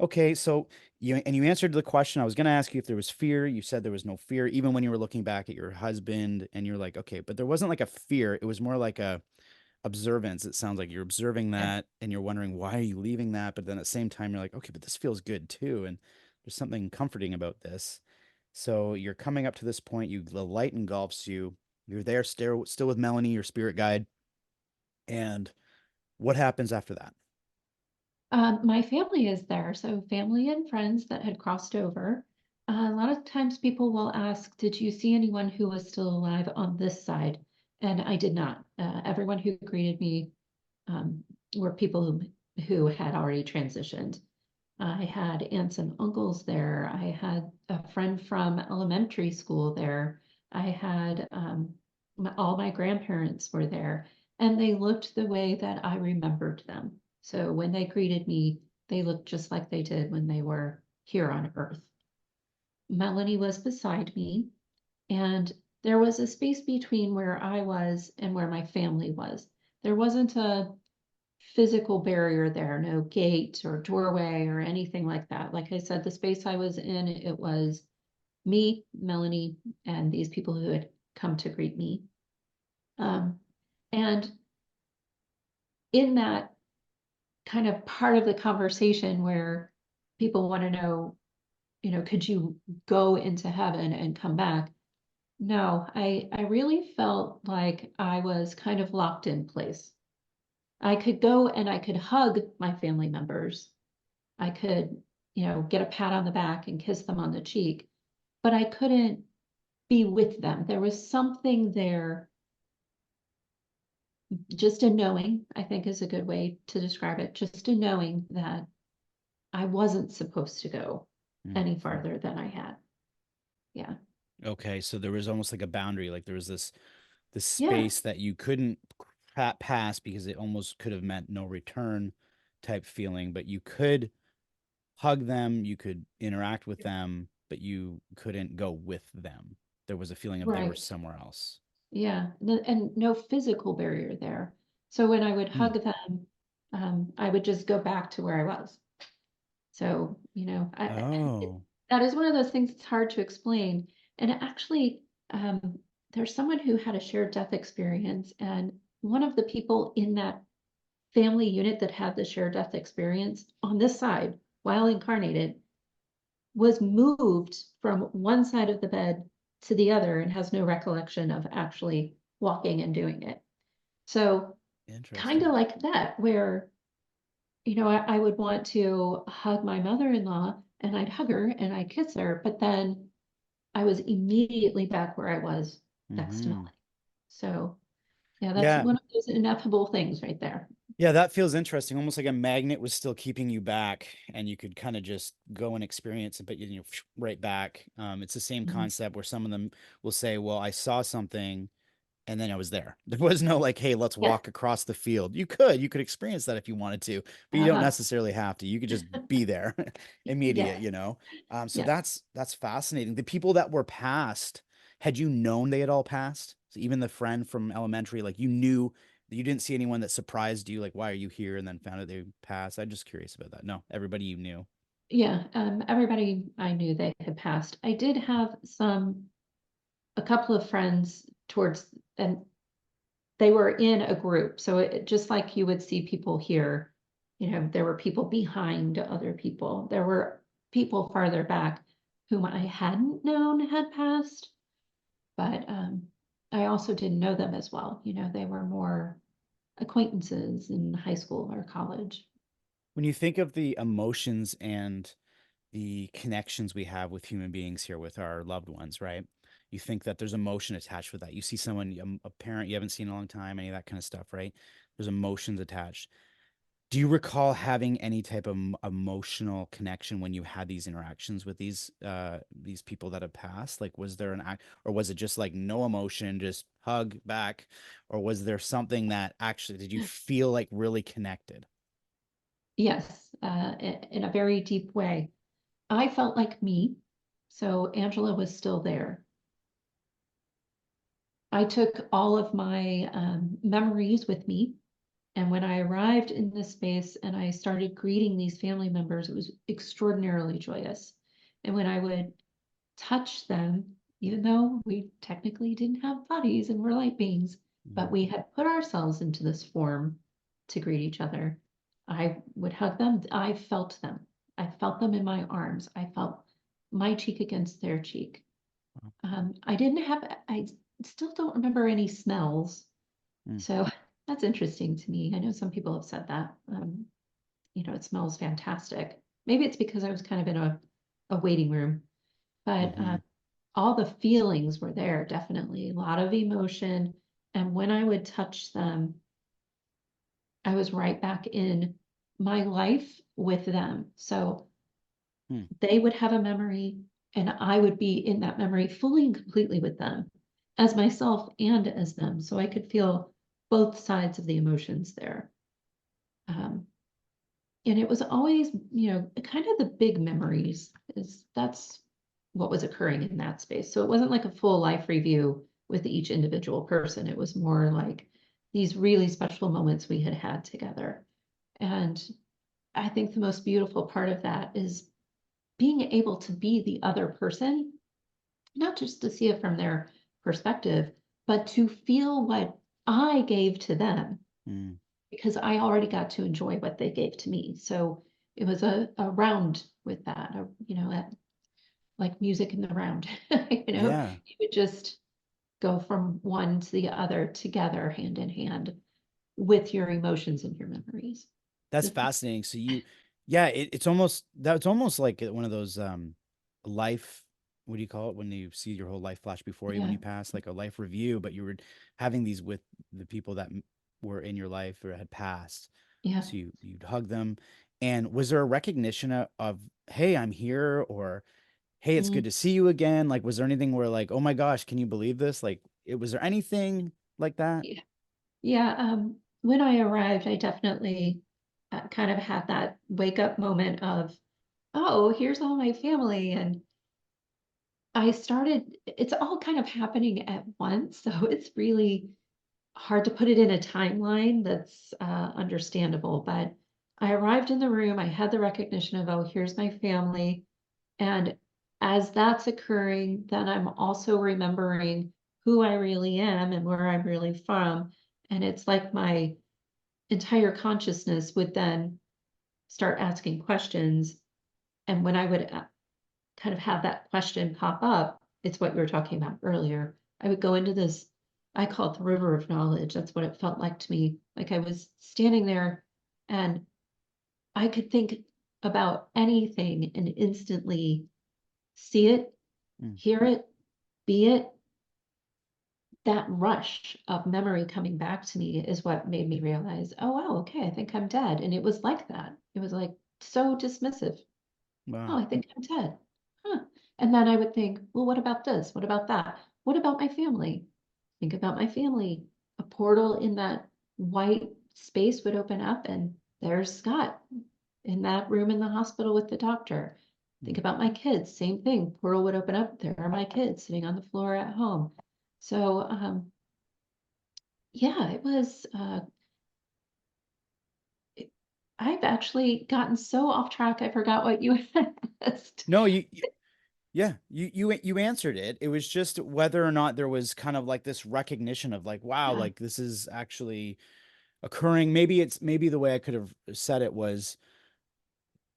okay, so you answered the question. I was going to ask you if there was fear. You said there was no fear, even when you were looking back at your husband, and you're like, okay, but there wasn't like a fear. It was more like a observance. It sounds like you're observing Yeah. that, and you're wondering why are you leaving that, but then at the same time, you're like, okay, but this feels good too, and there's something comforting about this. So you're coming up to this point. The light engulfs you. You're there, still with Melanie, your spirit guide, and what happens after that? My family is there, so family and friends that had crossed over. A lot of times people will ask, did you see anyone who was still alive on this side? And I did not. Everyone who greeted me were people who had already transitioned. I had aunts and uncles there. I had a friend from elementary school there. I had all my grandparents were there, and they looked the way that I remembered them. So when they greeted me, they looked just like they did when they were here on Earth. Melanie was beside me, and there was a space between where I was and where my family was. There wasn't a physical barrier there, no gate or doorway or anything like that. Like I said, the space I was in, it was me, Melanie, and these people who had come to greet me. And in that kind of part of the conversation where people want to know, could you go into heaven and come back? No, I really felt like I was kind of locked in place. I could go and I could hug my family members. I could, get a pat on the back and kiss them on the cheek, but I couldn't be with them. There was something there, just a knowing, I think is a good way to describe it, just a knowing that I wasn't supposed to go any farther than I had. Yeah. Okay, so there was almost like a boundary, like there was this Yeah. space that you couldn't pass because it almost could have meant no return type feeling, but you could hug them, you could interact with them, but you couldn't go with them. There was a feeling of they were Right. somewhere else. Yeah. And no physical barrier there. So when I would Hmm. hug them, I would just go back to where I was. So, Oh, that is one of those things that's hard to explain. And actually, there's someone who had a shared death experience, and one of the people in that family unit that had the shared death experience on this side, while incarnated, was moved from one side of the bed to the other and has no recollection of actually walking and doing it. So, kind of interesting. like that, where I would want to hug my mother-in-law and I'd hug her and I'd kiss her, but then I was immediately back where I was next to Hmm. Melanie. So yeah, that's Yeah. one of those ineffable things right there. Yeah, that feels interesting. Almost like a magnet was still keeping you back, and you could kind of just go and experience it, but right back. It's the same Mhm. concept where some of them will say, "Well, I saw something, and then I was there." There was no like, "Hey, let's Yeah. walk across the field." You could experience that if you wanted to, but you don't Uh-huh. necessarily have to. You could just be there, immediate. Yes. So Yeah. that's fascinating. The people that were passed, had you known they had all passed? So even the friend from elementary, like you knew you didn't see anyone that surprised you, like, why are you here? And then found out they passed. I'm just curious about that. No, everybody you knew. Yeah. Everybody I knew they had passed. I did have a couple of friends and they were in a group. So just like you would see people here, there were people behind other people. There were people farther back whom I hadn't known had passed, but I also didn't know them as well. They were more acquaintances in high school or college. When you think of the emotions and the connections we have with human beings here with our loved ones, right? You think that there's emotion attached with that. You see someone, a parent you haven't seen in a long time, any of that kind of stuff, right? There's emotions attached. Do you recall having any type of emotional connection when you had these interactions with these people that have passed? Like, was there an act, or was it just like no emotion, just hug back, or was there something that actually did you feel like really connected? Yes, in a very deep way. I felt like me, so Angela was still there. I took all of my memories with me. And when I arrived in this space and I started greeting these family members, it was extraordinarily joyous. And when I would touch them, even though we technically didn't have bodies and were light beings, but Mhm. we had put ourselves into this form to greet each other, I would hug them. I felt them. I felt them in my arms. I felt my cheek against their cheek. I didn't have, I still don't remember any smells. Mm. So that's interesting to me. I know some people have said that. It smells fantastic. Maybe it's because I was kind of in a waiting room, but Mm-hmm. all the feelings were there, definitely. A lot of emotion. And when I would touch them, I was right back in my life with them. So Mm. they would have a memory, and I would be in that memory fully and completely with them as myself and as them. So I could feel both sides of the emotions there. Um, and it was always, kind of the big memories is that's what was occurring in that space. So it wasn't like a full life review with each individual person. It was more like these really special moments we had had together. And I think the most beautiful part of that is being able to be the other person, not just to see it from their perspective, but to feel what I gave to them, Mm. because I already got to enjoy what they gave to me. So it was a round with that, like music in the round. Yeah. You would just go from one to the other together, hand in hand, with your emotions and your memories. That's Just, fascinating. So yeah, it's almost, that's almost like one of those life, what do you call it when you see your whole life flash before you when yeah, you pass, like a life review, but you were having these with the people that were in your life or had passed. yeah. So you'd hug them. And was there a recognition of hey, I'm here, or hey, it's good Mm. to see you again? Like, was there anything where like, oh my gosh, can you believe this? Like, it was there anything like that? Yeah. Yeah, when I arrived, I definitely kind of had that wake up moment of, oh, here's all my family. And I started, it's all kind of happening at once. So it's really hard to put it in a timeline that's understandable. But I arrived in the room, I had the recognition of, oh, here's my family. And as that's occurring, then I'm also remembering who I really am and where I'm really from. And it's like my entire consciousness would then start asking questions. And when I would kind of have that question pop up, it's what you were talking about earlier. I would go into this, I call it the river of knowledge. That's what it felt like to me. Like I was standing there and I could think about anything and instantly see it, Mm. hear it, be it. That rush of memory coming back to me is what made me realize, oh, wow, okay, I think I'm dead. And it was like that. It was like so dismissive. Oh, Wow. I think I'm dead. Huh. And then I would think, well, what about this? What about that? What about my family? Think about my family. A portal in that white space would open up, and there's Scott in that room in the hospital with the doctor. Think Mm. about my kids, same thing. Portal would open up. There are my kids sitting on the floor at home. So, yeah, it was, I've actually gotten so off track, I forgot what you asked. No, yeah, you answered it. It was just whether or not there was kind of like this recognition of like, wow, Yeah, like this is actually occurring. Maybe the way I could have said it was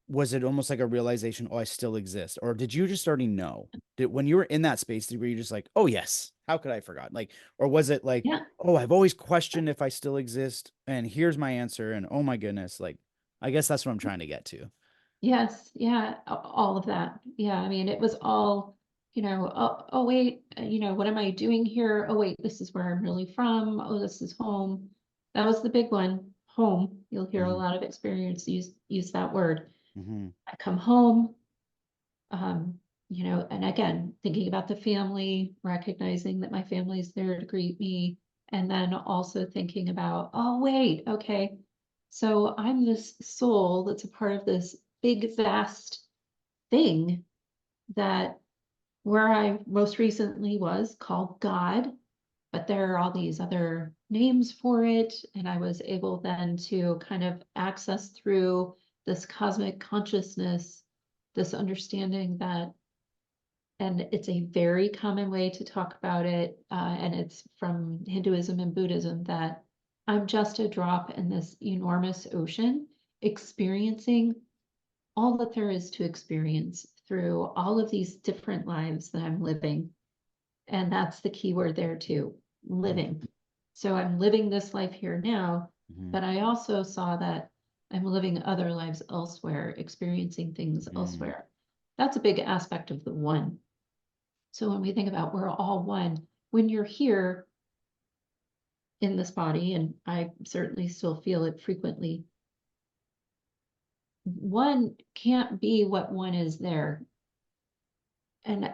it almost like a realization, oh, I still exist? Or did you just already know? Did when you were in that space, were you just like, oh yes, how could I forgot? Like, or was it like, yeah. oh, I've always questioned if I still exist, and here's my answer, and oh my goodness, like I guess that's what I'm trying to get to. Yes, yeah, all of that. Yeah, I mean, it was all, oh wait, what am I doing here? Oh wait, this is where I'm really from. Oh, this is home. That was the big one. Home. You'll hear a Mm-hmm. lot of experience use that word. Mm-hmm. I come home, um, and again, thinking about the family, recognizing that my family's there to greet me, and then also thinking about, oh wait, okay, so I'm this soul that's a part of this big, vast thing that where I most recently was called God, but there are all these other names for it. And I was able then to kind of access through this cosmic consciousness, this understanding that, and it's a very common way to talk about it, and it's from Hinduism and Buddhism, that I'm just a drop in this enormous ocean, experiencing all that there is to experience through all of these different lives that I'm living. And that's the key word there too, living. So I'm living this life here now, Mm-hmm. but I also saw that I'm living other lives elsewhere, experiencing things Mm-hmm. elsewhere. That's a big aspect of the one. So when we think about we're all one, when you're here in this body, and I certainly still feel it frequently, one can't be what one is there. And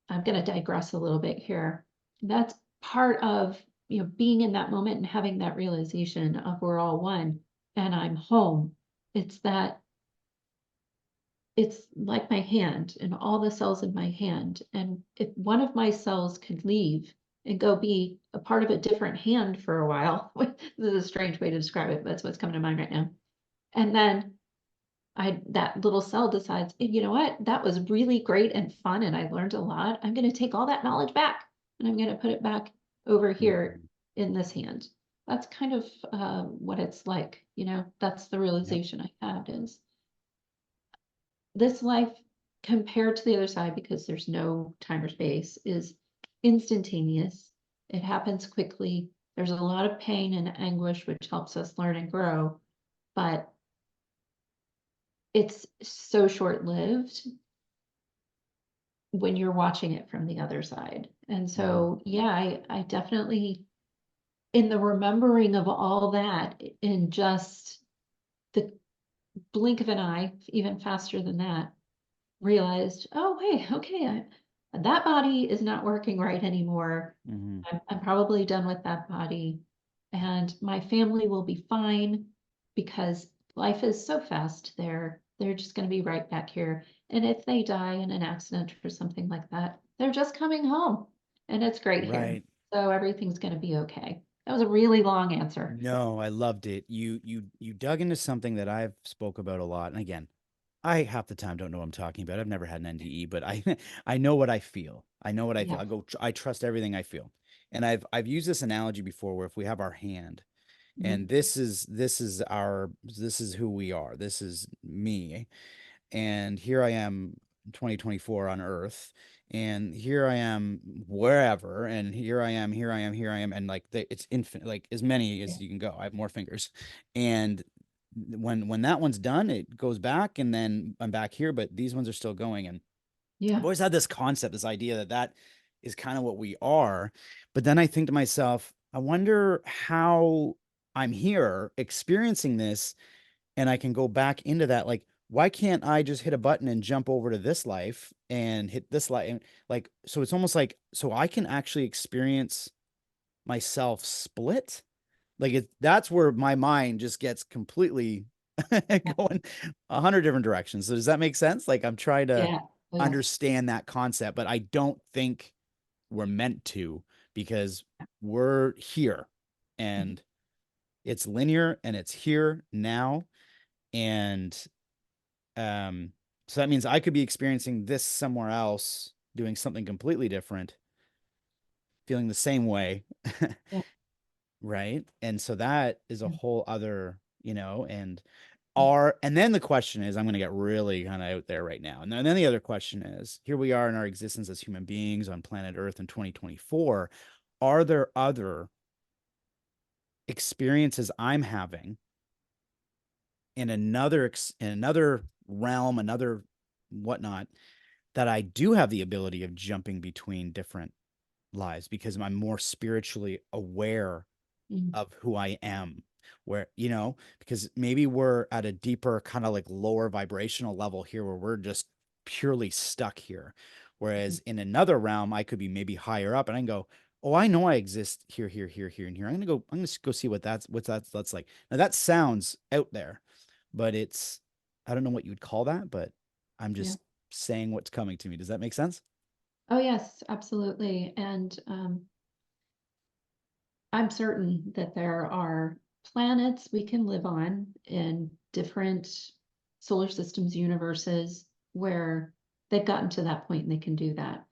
I'm going to digress a little bit here. That's part of, being in that moment and having that realization of we're all one and I'm home. It's that it's like my hand and all the cells in my hand. And if one of my cells could leave and go be a part of a different hand for a while. This is a strange way to describe it, but that's what's coming to mind right now. And then that little cell decides, you know what, that was really great and fun, and I learned a lot. I'm going to take all that knowledge back, and I'm going to put it back over here in this hand. That's kind of what it's like, that's the Yep. realization I had, is this life compared to the other side, because there's no time or space, is instantaneous. It happens quickly. There's a lot of pain and anguish, which helps us learn and grow, but it's so short-lived when you're watching it from the other side. And so, yeah, I definitely, in the remembering of all that, in just the blink of an eye, even faster than that, realized, oh, hey, okay, that body is not working right anymore. I'm probably done with that body, and my family will be fine, because life is so fast there. They're just going to be right back here. And if they die in an accident or something like that, they're just coming home, and it's great here. Right. So everything's going to be okay. That was a really long answer. No, I loved it. You dug into something that I've spoke about a lot. And again, I half the time don't know what I'm talking about. I've never had an NDE, but I I know what I feel. I know what I feel. Yeah. I trust everything I feel. And I've used this analogy before where if we have our hand Mhm. and this is who we are. This is me. And here I am 2024 on Earth, and here I am wherever, and here I am, and like it's infinite, like as many Yeah. as you can go. I have more fingers, and when that one's done, it goes back, and then I'm back here, but these ones are still going. And I've Yeah. always had this concept, this idea that is kind of what we are. But then I think to myself, I wonder how I'm here experiencing this and I can go back into that. Like, why can't I just hit a button and jump over to this life and hit this life? And like, so it's almost like, so I can actually experience myself split. Like that's where my mind just gets completely going 100 different directions. So does that make sense? Like I'm trying to Yeah. Oh, yeah. understand that concept, but I don't think we're meant to, because we're here Mhm. and it's linear and it's here now. And so that means I could be experiencing this somewhere else, doing something completely different, feeling the same way. Yeah. Right. And so that is a Mm. whole other, and Mm. and then the question is, I'm going to get really kind of out there right now. And then the other question is, here we are in our existence as human beings on planet Earth in 2024. Are there other experiences I'm having in another realm, another whatnot, that I do have the ability of jumping between different lives because I'm more spiritually aware Mm. of who I am, where, because maybe we're at a deeper kind of like lower vibrational level here where we're just purely stuck here. Mhm. Whereas in another realm, I could be maybe higher up and I can go, oh, I know I exist here, here, here, here, and here. I'm gonna go see that's like. Now that sounds out there, but I don't know what you would call that, but I'm Yeah. just saying what's coming to me. Does that make sense? Oh, yes, absolutely. And I'm certain that there are planets we can live on in different solar systems, universes, where they've gotten to that point and they can do that.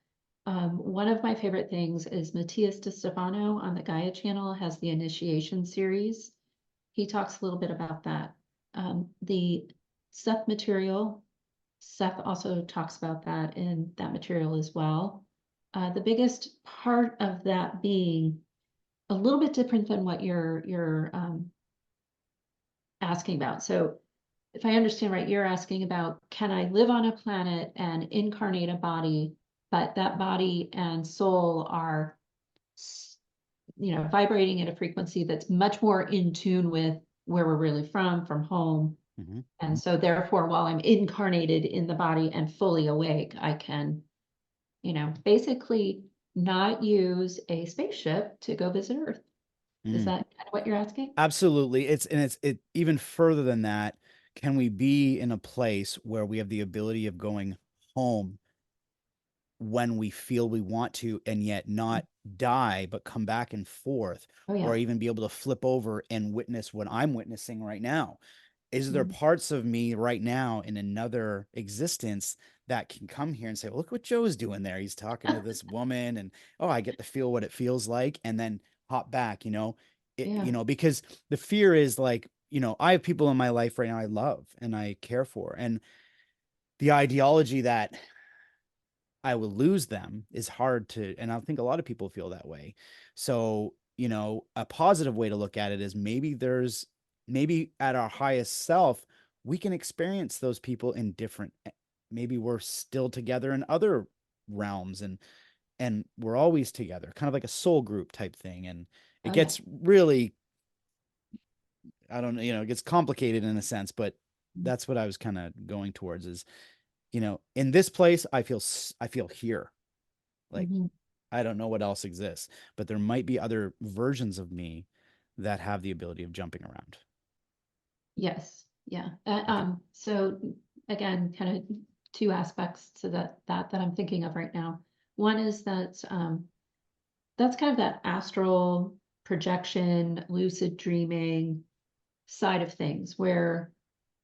One of my favorite things is Matthias De Stefano on the Gaia channel has the initiation series. He talks a little bit about that. The Seth material, Seth also talks about that in that material as well. The biggest part of that being a little bit different than what you're asking about. So if I understand right, you're asking about, can I live on a planet and incarnate a body, but that body and soul are, vibrating at a frequency that's much more in tune with where we're really from home. Mm-hmm. And so therefore, while I'm incarnated in the body and fully awake, I can, basically not use a spaceship to go visit Earth. Is Mm. that kind of what you're asking? Absolutely. It's even further than that. Can we be in a place where we have the ability of going home when we feel we want to, and yet not die but come back and forth, Oh or yeah. even be able to flip over and witness what I'm witnessing right now? Is there Mm. parts of me right now in another existence that can come here and say, well, look what Joe's doing there. He's talking to this woman, and oh, I get to feel what it feels like, and then hop back, Yeah. because the fear is like, I have people in my life right now I love and I care for. And the ideology that I will lose them is hard to, and I think a lot of people feel that way. So, a positive way to look at it is maybe at our highest self, we can experience those people in different, maybe we're still together in other realms, and we're always together, kind of like a soul group type thing. And it Oh yeah. gets really, I don't know, it gets complicated in a sense, but that's what I was kind of going towards is, in this place, I feel here. Like, Mhm. I don't know what else exists, but there might be other versions of me that have the ability of jumping around. Yes. Yeah. Okay. So again, kind of two aspects to that I'm thinking of right now. One is that that's kind of that astral projection, lucid dreaming side of things, where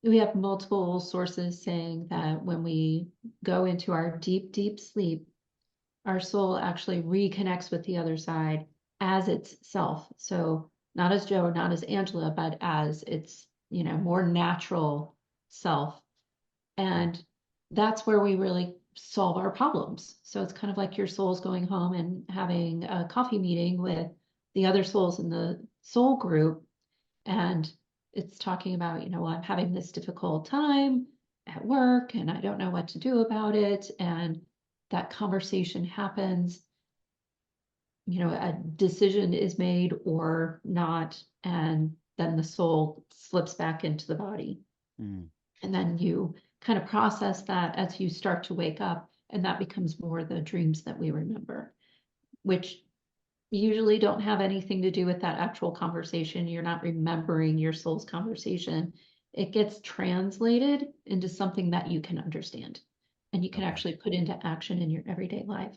we have multiple sources saying that when we go into our deep, deep sleep, our soul actually reconnects with the other side as itself. So not as Joe, not as Angela, but as its, more natural self. And that's where we really solve our problems. So it's kind of like your soul's going home and having a coffee meeting with the other souls in the soul group. And it's talking about, well, I'm having this difficult time at work and I don't know what to do about it. And that conversation happens, a decision is made or not, and then the soul slips back into the body. Mm. And then you kind of process that as you start to wake up, and that becomes more the dreams that we remember, which usually don't have anything to do with that actual conversation. You're not remembering your soul's conversation. It gets translated into something that you can understand and you can Okay. actually put into action in your everyday life.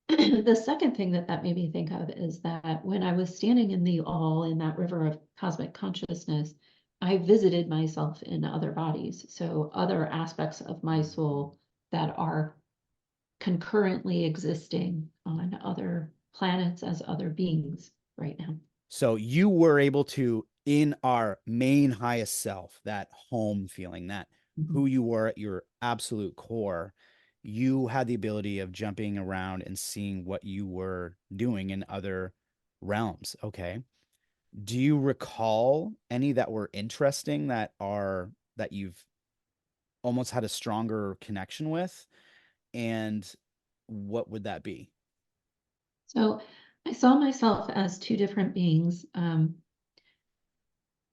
The second thing that made me think of is that when I was standing in the all in that river of cosmic consciousness, I visited myself in other bodies. So other aspects of my soul that are concurrently existing on other planets as other beings right now. So you were able to, in our main highest self, that home feeling, that Mhm. who you were at your absolute core, you had the ability of jumping around and seeing what you were doing in other realms. Okay. Do you recall any that were interesting, that you've almost had a stronger connection with? And what would that be? So I saw myself as two different beings.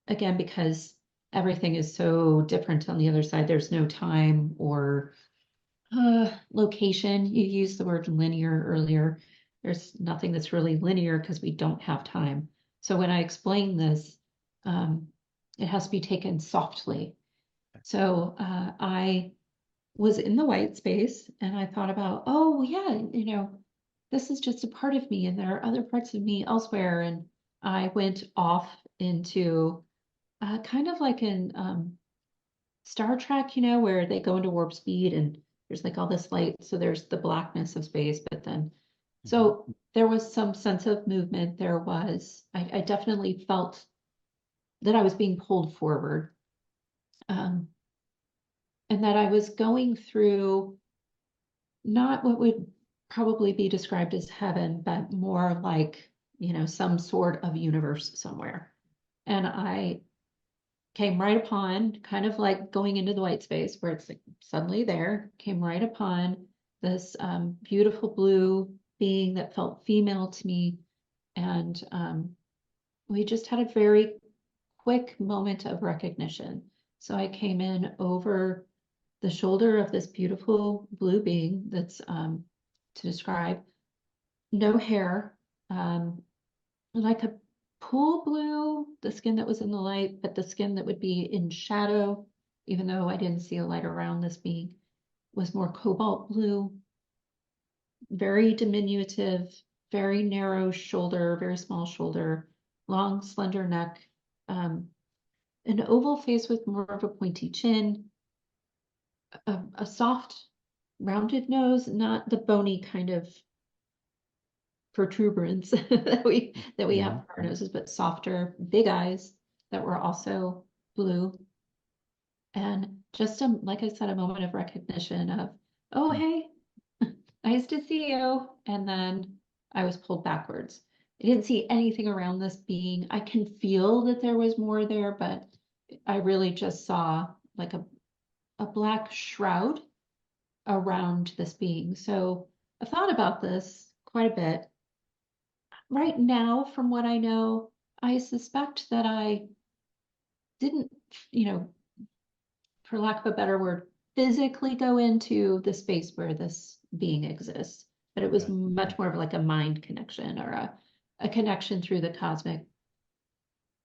Again, because everything is so different on the other side, there's no time or location. You used the word linear earlier. There's nothing that's really linear because we don't have time. So when I explain this, um, it has to be taken softly. So I was in the white space and I thought about, oh, yeah, this is just a part of me and there are other parts of me elsewhere. And I went off into kind of like in Star Trek, where they go into warp speed and there's like all this light. So there's the blackness of space, but then, Mhm. so there was some sense of movement. I definitely felt that I was being pulled forward. Um, and that I was going through not what would probably be described as heaven, but more like, some sort of universe somewhere. And I came right upon, kind of like going into the white space where it's like suddenly there, came right upon this beautiful blue being that felt female to me. And we just had a very quick moment of recognition. So I came in over the shoulder of this beautiful blue being that's to describe no hair, like a pool blue, the skin that was in the light, but the skin that would be in shadow, even though I didn't see a light around this being, was more cobalt blue, very diminutive, very narrow shoulder, very small shoulder, long, slender neck, an oval face with more of a pointy chin, a soft, rounded nose, not the bony kind of protuberance that we have for our noses, but softer, big eyes that were also blue. And just like I said, a moment of recognition of, oh, hey, nice to see you. And then I was pulled backwards. I didn't see anything around this being. I can feel that there was more there, but I really just saw like a black shroud around this being. So I thought about this quite a bit. Right now, from what I know, I suspect that I didn't, you know, for lack of a better word, physically go into the space where this being exists, but it was much more of like a mind connection or a connection through the cosmic,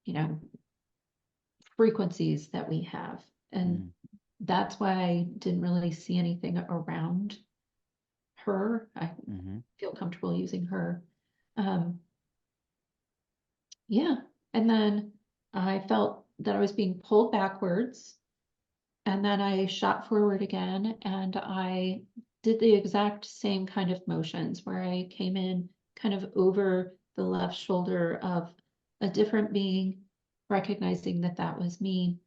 you know, frequencies that we have. And that's why I didn't really see anything around her. I feel comfortable using her. Yeah. And then I felt that I was being pulled backwards. And then I shot forward again and I did the exact same kind of motions where I came in kind of over the left shoulder of a different being, recognizing that that was me.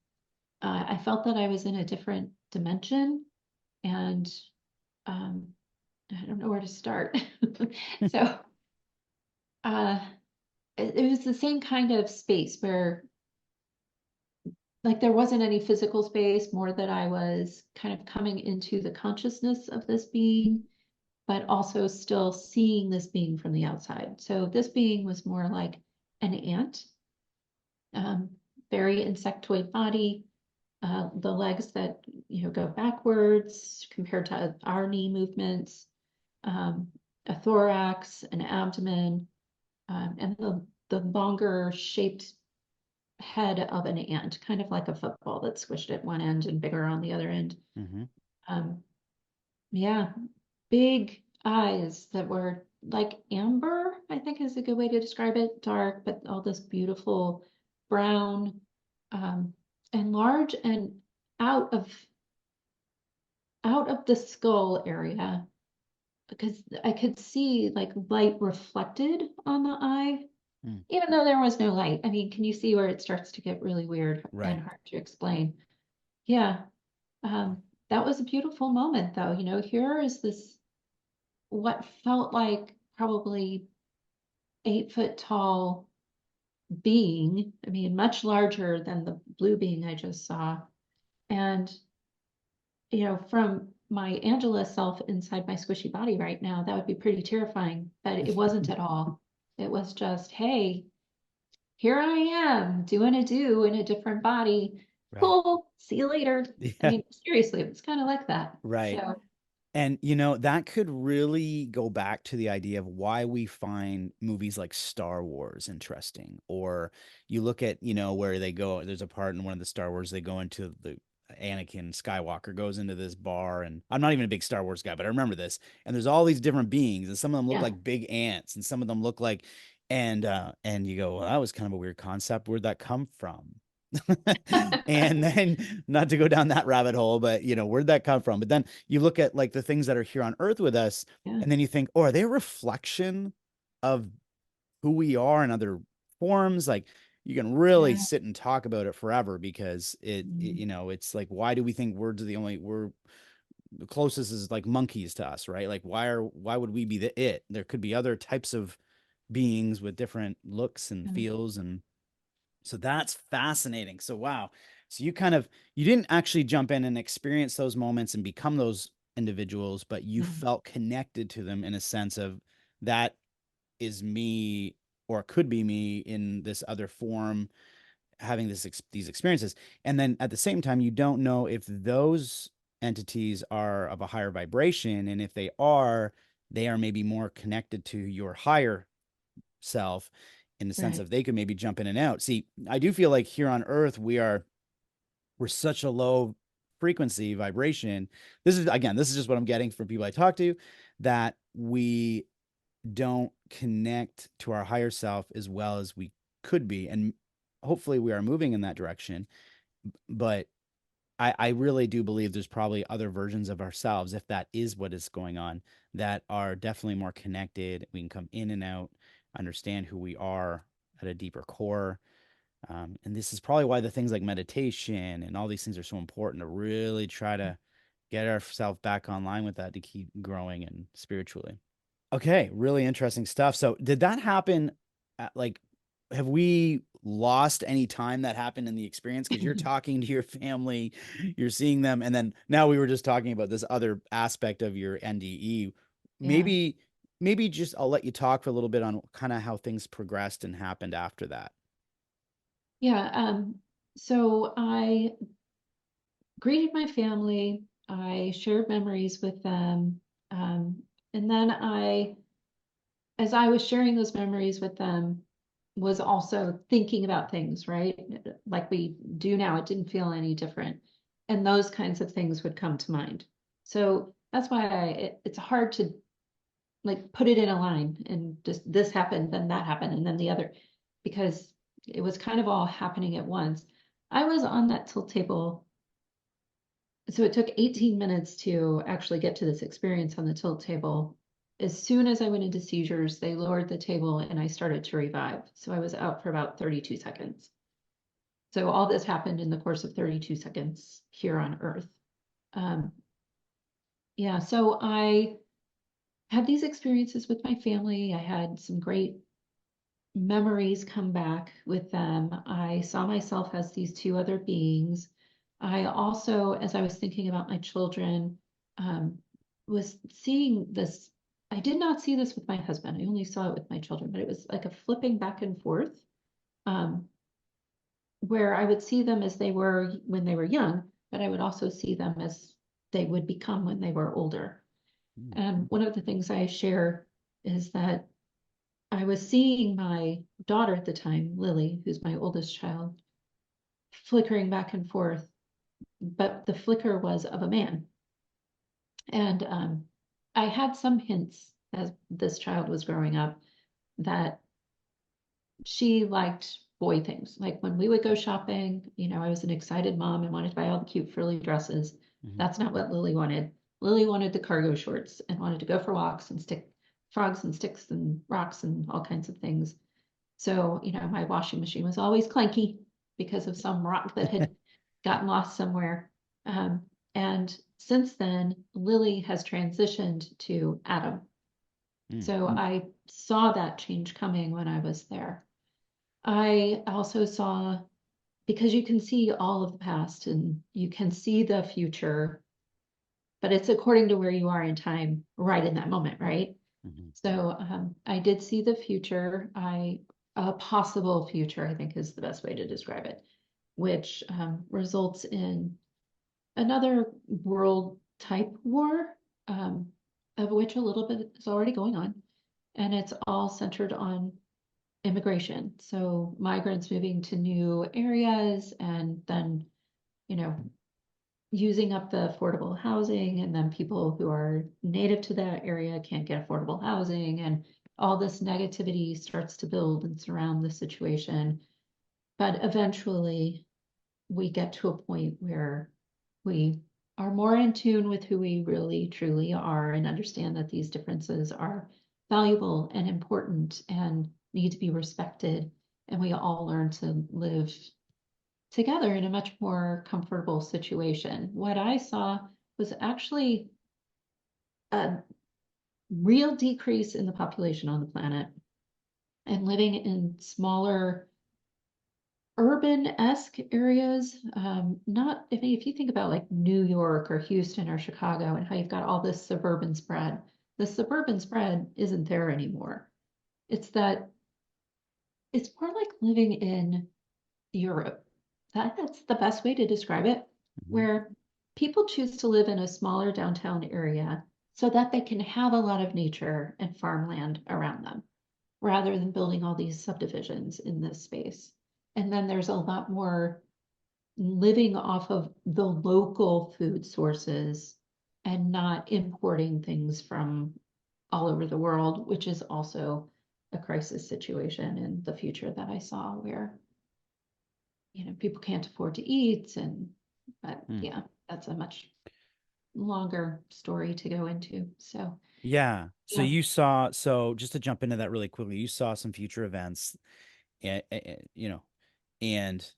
I felt that I was in a different dimension and I don't know where to start. So it was the same kind of space where like there wasn't any physical space, more that I was kind of coming into the consciousness of this being, but also still seeing this being from the outside. So this being was more like an ant, very insectoid body, the legs that go backwards compared to our knee movements, a thorax, an abdomen, and the longer shaped head of an ant, kind of like a football that's squished at one end and bigger on the other end. Yeah, big eyes that were like amber, I think is a good way to describe it. Dark, but all this beautiful brown, and large and out of the skull area, because I could see like light reflected on the eye, even though there was no light. I mean, can you see where it starts to get really weird and hard to explain? Yeah. That was a beautiful moment though. Here is this, what felt like probably 8 foot tall being. I mean, much larger than the blue being I just saw. And, from my Angela self inside my squishy body right now, that would be pretty terrifying, but it wasn't at all. It was just, hey, here I am doing a do in a different body. Cool. See you later. I mean, seriously, it was kind of like that. Right. So, And, that could really go back to the idea of why we find movies like Star Wars interesting. Or you look at, where they go, there's a part in one of the Star Wars, they go into Anakin Skywalker goes into this bar, and I'm not even a big Star Wars guy, but I remember this. And there's all these different beings, and some of them look like big ants, and some of them look like, and you go, well, that was kind of a weird concept. Where'd that come from? And then, not to go down that rabbit hole, but where'd that come from? But then you look at like the things that are here on Earth with us, and then you think, oh, are they a reflection of who we are in other forms? Like, you can really sit and talk about it forever, because it's like, why do we think we're the closest is like monkeys to us, right? Like, why would we be it? There could be other types of beings with different looks and feels, and so that's fascinating. So, wow. So you didn't actually jump in and experience those moments and become those individuals, but you felt connected to them in a sense of, that is me, or could be me in this other form, having these experiences. And then at the same time, you don't know if those entities are of a higher vibration. And if they are maybe more connected to your higher self, in the sense of they could maybe jump in and out. See, I do feel like here on Earth, we're such a low frequency vibration. This is just what I'm getting from people I talk to, that we don't connect to our higher self as well as we could be. And hopefully we are moving in that direction. But I really do believe there's probably other versions of ourselves, if that is what is going on, that are definitely more connected. We can come in and out, understand who we are at a deeper core. And this is probably why the things like meditation and all these things are so important, to really try to get ourselves back online with that to keep growing and spiritually. Okay, really interesting stuff. So, did that happen? Like, have we lost any time that happened in the experience? Because you're talking to your family, you're seeing them, and then now we were just talking about this other aspect of your NDE. Yeah. Maybe just I'll let you talk for a little bit on kind of how things progressed and happened after that. Yeah. So I greeted my family. I shared memories with them. And then as I was sharing those memories with them, was also thinking about things, right? Like we do now, it didn't feel any different. And those kinds of things would come to mind. So that's why it's hard to like put it in a line and just this happened, then that happened, and then the other, because it was kind of all happening at once. I was on that tilt table. So it took 18 minutes to actually get to this experience on the tilt table. As soon as I went into seizures, they lowered the table and I started to revive. So I was out for about 32 seconds. So all this happened in the course of 32 seconds here on Earth. Um, yeah, so I had these experiences with my family. I had some great memories come back with them. I saw myself as these two other beings. I also, as I was thinking about my children, was seeing this. I did not see this with my husband. I only saw it with my children, but it was like a flipping back and forth, um, where I would see them as they were when they were young, but I would also see them as they would become when they were older. Mm. And one of the things I share is that I was seeing my daughter at the time, Lily, who's my oldest child, flickering back and forth, but the flicker was of a man. And I had some hints as this child was growing up that she liked boy things. Like when we would go shopping, I was an excited mom and wanted to buy all the cute frilly dresses. Mhm. That's not what Lily wanted. Lily wanted the cargo shorts and wanted to go for walks and stick frogs and sticks and rocks and all kinds of things. So, my washing machine was always clanky because of some rock that had gotten lost somewhere. And since then, Lily has transitioned to Adam. Mm. So I saw that change coming when I was there. I also saw, because you can see all of the past and you can see the future, but it's according to where you are in time right in that moment, right? Mhm. So I did see the future. A possible future, I think, is the best way to describe it, which results in another world type war, of which a little bit is already going on. And it's all centered on immigration. So migrants moving to new areas and then, you know, using up the affordable housing, and then people who are native to that area can't get affordable housing, and all this negativity starts to build and surround the situation. But eventually we get to a point where we are more in tune with who we really truly are and understand that these differences are valuable and important and need to be respected, and we all learn to live together in a much more comfortable situation. What I saw was actually a real decrease in the population on the planet, and living in smaller urban-esque areas. Not, if you think about like New York or Houston or Chicago and how you've got all this suburban spread, the suburban spread isn't there anymore. It's that it's more like living in Europe. That's the best way to describe it, Mhm. where people choose to live in a smaller downtown area so that they can have a lot of nature and farmland around them, rather than building all these subdivisions in this space. And then there's a lot more living off of the local food sources and not importing things from all over the world, which is also a crisis situation in the future that I saw where, people can't afford to eat but Hmm. yeah, that's a much longer story to go into. So Yeah. So yeah, you saw, so just to jump into that really quickly, you saw some future events, and, and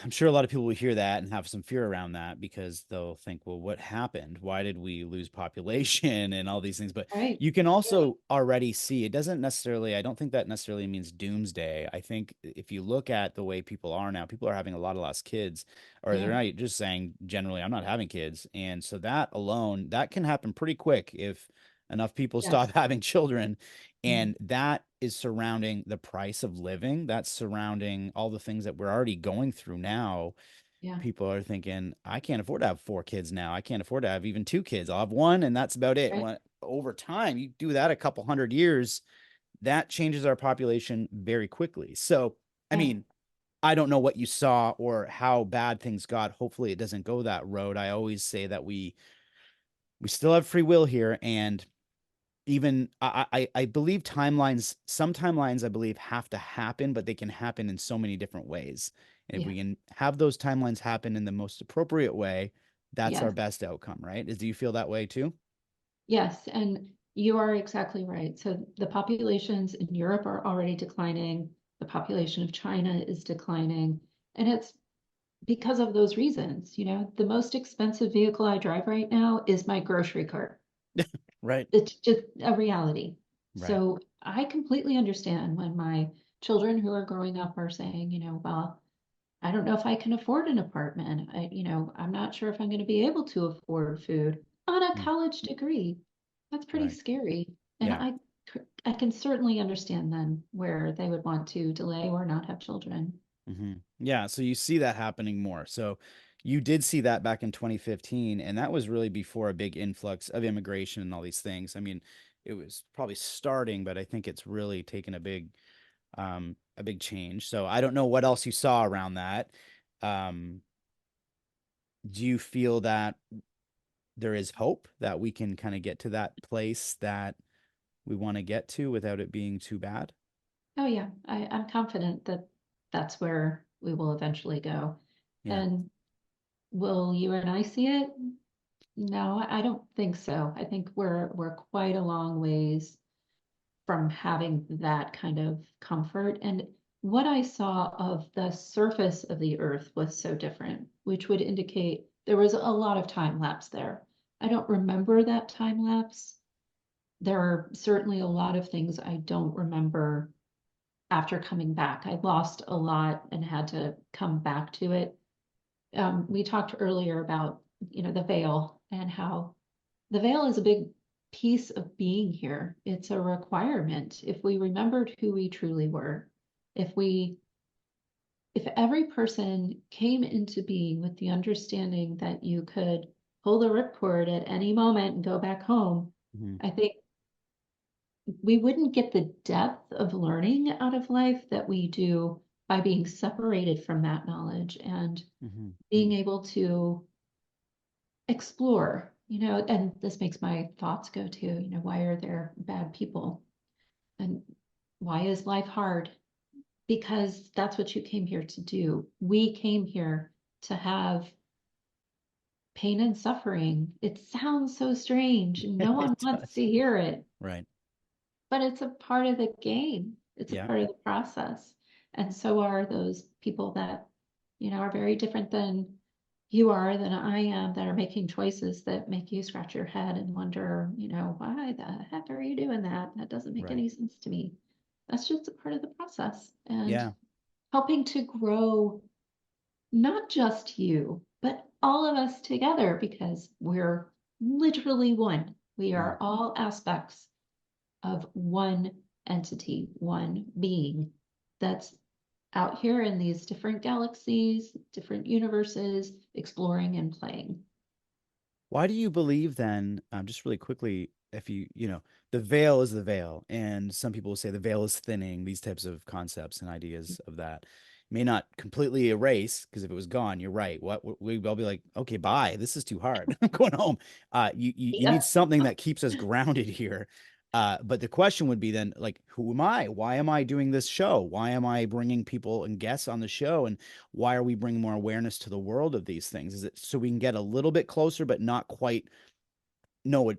I'm sure a lot of people will hear that and have some fear around that because they'll think, well, what happened? Why did we lose population and all these things? But right. you can also already see it doesn't necessarily, I don't think that necessarily means doomsday. I think if you look at the way people are now, people are having a lot of less kids, or they're Yeah, not just saying generally, I'm not having kids. And so that alone, that can happen pretty quick if enough people stop yes. having children. Mhm. And that is surrounding the price of living. That's surrounding all the things that we're already going through now. Yeah, People are thinking, I can't afford to have 4 kids now. I can't afford to have even 2 kids. I'll have one, and that's about it. right. Over time, you do that a couple hundred years, that changes our population very quickly. So, I Yeah, mean, I don't know what you saw or how bad things got. Hopefully, it doesn't go that road. I always say that we still have free will here, and even I believe timelines, some timelines I believe have to happen, but they can happen in so many different ways. And if yeah, we can have those timelines happen in the most appropriate way, that's our yes, best outcome, right? Do you feel that way too? yes. And you are exactly right. So the populations in Europe are already declining. The population of China is declining. And it's because of those reasons. The most expensive vehicle I drive right now is my grocery cart. Right. It's just a reality. Right. So I completely understand when my children who are growing up are saying, well, I don't know if I can afford an apartment. I'm not sure if I'm going to be able to afford food on a Mm, college degree. That's pretty right. scary. And Yeah. I can certainly understand then where they would want to delay or not have children. Yeah. So you see that happening more. So you did see that back in 2015, and that was really before a big influx of immigration and all these things. I mean, it was probably starting, but I think it's really taken a big change. So I don't know what else you saw around that. Um, do you feel that there is hope that we can kind of get to that place that we want to get to without it being too bad? Oh yeah, I'm confident that that's where we will eventually go. Yeah. And will you and I see it? No, I don't think so. I think we're quite a long ways from having that kind of comfort. And what I saw of the surface of the earth was so different, which would indicate there was a lot of time lapse there. I don't remember that time lapse. There are certainly a lot of things I don't remember after coming back. I lost a lot and had to come back to it. We talked earlier about, the veil and how the veil is a big piece of being here. It's a requirement. If we remembered who we truly were, if we, if every person came into being with the understanding that you could pull the ripcord at any moment and go back home, Hmm. I think we wouldn't get the depth of learning out of life that we do by being separated from that knowledge and Hmm. being able to explore, and this makes my thoughts go to, why are there bad people? And why is life hard? Because that's what you came here to do. We came here to have pain and suffering. It sounds so strange. No one It wants does. to hear it, Right. but it's a part of the game. It's a Yeah. part of the process. And so are those people that, are very different than you are, than I am, that are making choices that make you scratch your head and wonder, why the heck are you doing that? That doesn't make Right. any sense to me. That's just a part of the process. And Yeah. helping to grow not just you, but all of us together because we're literally one. We Mm. are all aspects of one entity, one being that's out here in these different galaxies, different universes, exploring and playing. Why do you believe then, just really quickly, if the veil is the veil, and some people will say the veil is thinning, these types of concepts and ideas of that may not completely erase, because if it was gone, you're right. We'd all be like, okay, bye. This is too hard. I'm going home. You need Yep. something that keeps us grounded here. But the question would be then, like, who am I? Why am I doing this show? Why am I bringing people and guests on the show? And why are we bringing more awareness to the world of these things? Is it so we can get a little bit closer, but not quite know it,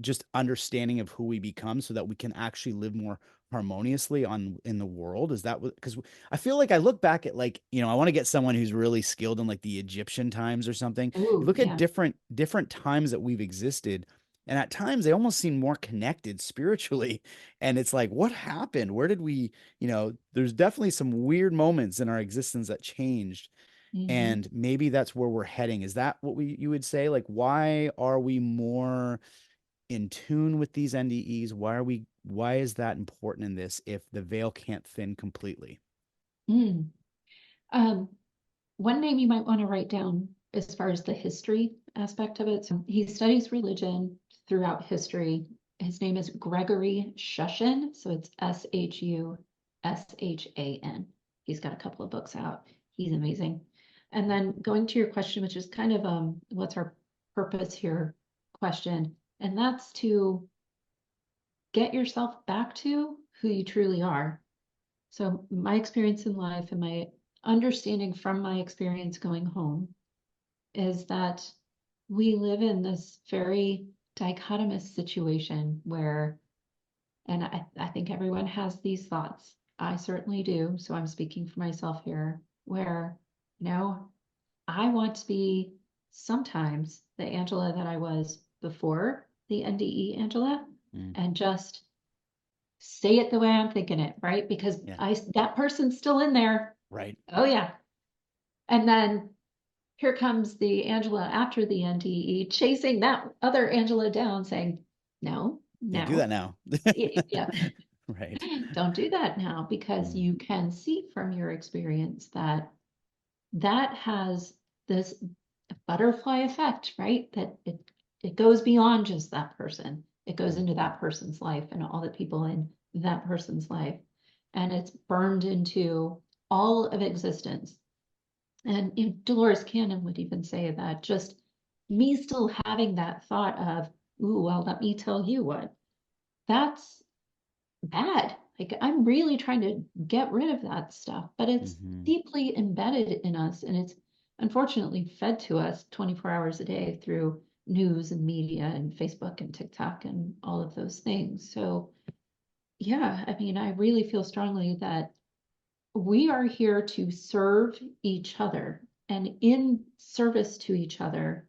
just understanding of who we become so that we can actually live more harmoniously on in the world? Is that what, because I feel like I look back at, like, I want to get someone who's really skilled in like the Egyptian times or something. You Oh, look at yeah. different times that we've existed, and at times they almost seem more connected spiritually. And it's like, what happened? Where did we, there's definitely some weird moments in our existence that changed. Hmm. And maybe that's where we're heading. Is that what you would say? Like, why are we more in tune with these NDEs? Why is that important in this if the veil can't thin completely? Mm. Um, One name you might want to write down as far as the history aspect of it. So he studies religion throughout history. His name is Gregory Shushan. So it's Shushan. He's got a couple of books out. He's amazing. And then going to your question, which is kind of what's our purpose here question, and that's to get yourself back to who you truly are. So my experience in life and my understanding from my experience going home is that we live in this very dichotomous situation where, and I think everyone has these thoughts. I certainly do. So I'm speaking for myself here, where, you know, I want to be sometimes the Angela that I was before the NDE Angela, Mm, and just say it the way I'm thinking it, right? Because yeah, that person's still in there. right. Oh yeah. And then here comes the Angela after the NDE chasing that other Angela down saying, no, Yeah, do that no. now. Yeah, Right. don't do that now, because Mm, you can see from your experience that that has this butterfly effect, right? That it goes beyond just that person. It goes mm, into that person's life and all the people in that person's life. And it's burned into all of existence. And Dolores Cannon would even say that just me still having that thought of, ooh, well, let me tell you what, that's bad. Like, I'm really trying to get rid of that stuff, but it's mhm. deeply embedded in us, and it's unfortunately fed to us 24 hours a day through news and media and Facebook and TikTok and all of those things. So, yeah, I mean, I really feel strongly that we are here to serve each other, and in service to each other,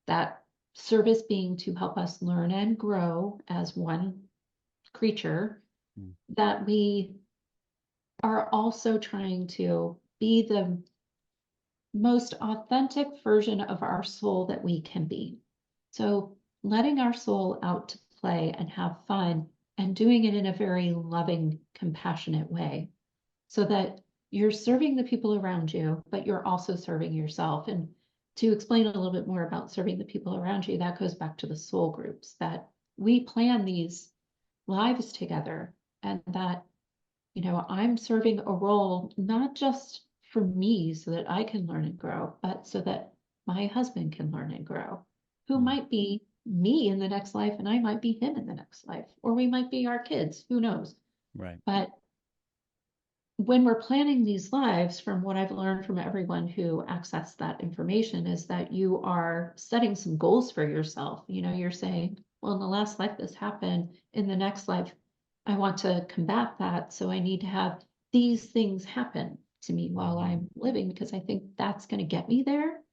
that service being to help us learn and grow as one creature, Mm, that we are also trying to be the most authentic version of our soul that we can be. So letting our soul out to play and have fun, and doing it in a very loving, compassionate way, so that you're serving the people around you, but you're also serving yourself. And to explain a little bit more about serving the people around you, that goes back to the soul groups, that we plan these lives together, and that, I'm serving a role not just for me so that I can learn and grow, but so that my husband can learn and grow, who mm, might be me in the next life and I might be him in the next life, or we might be our kids, who knows? right. But when we're planning these lives, from what I've learned from everyone who accessed that information, is that you are setting some goals for yourself. You're saying, well, in the last life this happened, in the next life, I want to combat that. So I need to have these things happen to me while Mhm. I'm living, because I think that's going to get me there.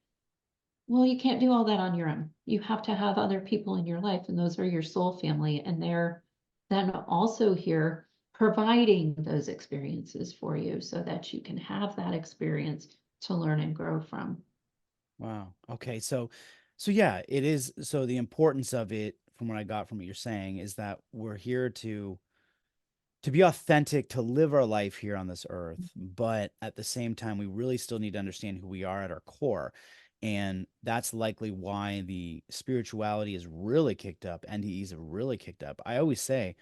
Well, you can't do all that on your own. You have to have other people in your life, and those are your soul family, and they're then also here providing those experiences for you so that you can have that experience to learn and grow from. Wow. Okay. So yeah, it is. So the importance of it, from what I got from what you're saying, is that we're here to be authentic, to live our life here on this earth, but at the same time, we really still need to understand who we are at our core. And that's likely why the spirituality is really kicked up. NDEs have really kicked up. I always say,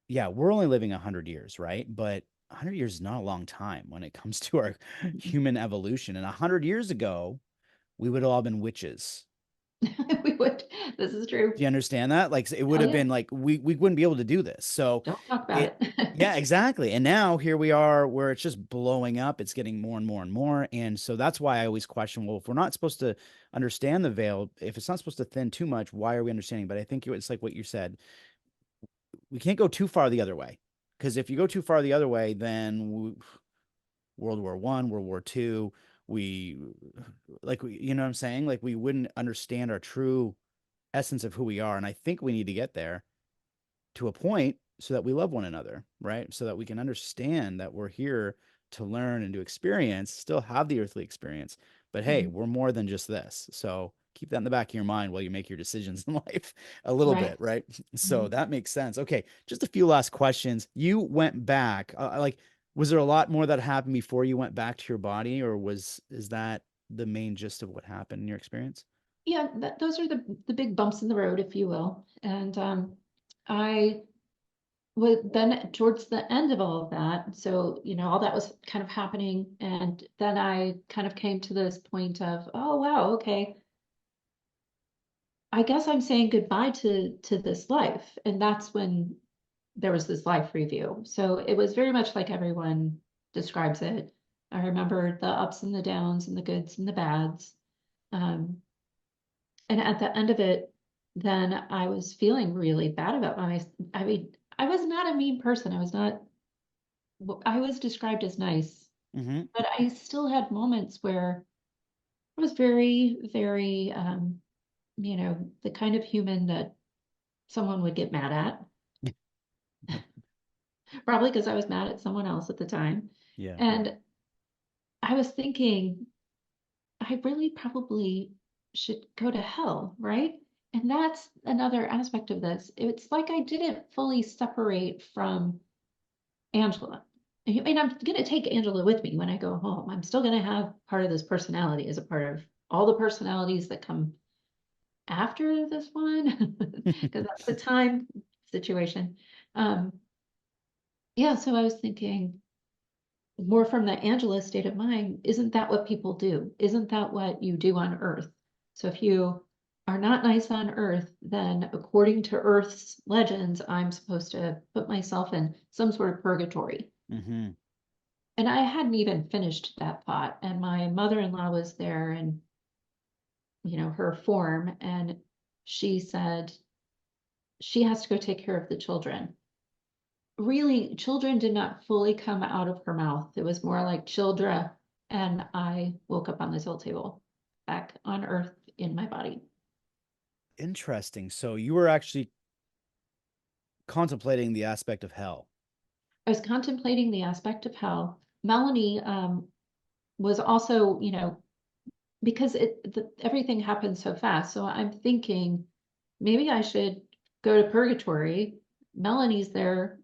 yeah, we're only living 100 years, right? But 100 years is not a long time when it comes to our human evolution. And 100 years ago, we would have all been witches. We would, This is true. Do you understand that? Like it would Oh have yeah. been like we wouldn't be able to do this. So Don't talk about it yeah, it. exactly. And now here we are where it's just blowing up. It's getting more and more and more. And so that's why I always question, well, if we're not supposed to understand the veil, if it's not supposed to thin too much, why are we understanding? But I think it's like what you said. We can't go too far the other way. Because if you go too far the other way, then World War One, World War Two, we you know what I'm saying? Like we wouldn't understand our true essence of who we are. And I think we need to get there to a point so that we love one another, right? So that we can understand that we're here to learn and to experience, still have the earthly experience. But hey, Mhm. we're more than just this. So keep that in the back of your mind while you make your decisions in life a little Right. bit, right? So Mhm. that makes sense. Okay, just a few last questions. You went back, was there a lot more that happened before you went back to your body, or is that the main gist of what happened in your experience? Yeah, those are the big bumps in the road, if you will. And I was then towards the end of all of that. So, all that was kind of happening. And then I kind of came to this point of, oh, wow, okay, I guess I'm saying goodbye to this life. And that's when there was this life review. So it was very much like everyone describes it. I remember the ups and the downs and the goods and the bads. Um, and at the end of it, then I was feeling really bad about I mean, I was not a mean person. I was not, I was described as nice, Mm-hmm. but I still had moments where I was very, very, the kind of human that someone would get mad at, probably because I was mad at someone else at the time. Yeah. And I was thinking, I really probably should go to hell, right? And that's another aspect of this. It's like I didn't fully separate from Angela. And I'm going to take Angela with me when I go home. I'm still going to have part of this personality as a part of all the personalities that come after this one, because that's the time situation. Um, yeah, so I was thinking, more from the Angela state of mind, isn't that what people do? Isn't that what you do on Earth? So if you are not nice on Earth, then according to Earth's legends, I'm supposed to put myself in some sort of purgatory. Mm-hmm. And I hadn't even finished that thought. And my mother-in-law was there and, her form, and she said she has to go take care of the children. Really, children did not fully come out of her mouth. It was more like children. And I woke up on this old table back on earth in my body. Interesting. So you were actually contemplating the aspect of hell. I was contemplating the aspect of hell. Melanie was also, because everything happened so fast. So I'm thinking maybe I should go to purgatory. Melanie's there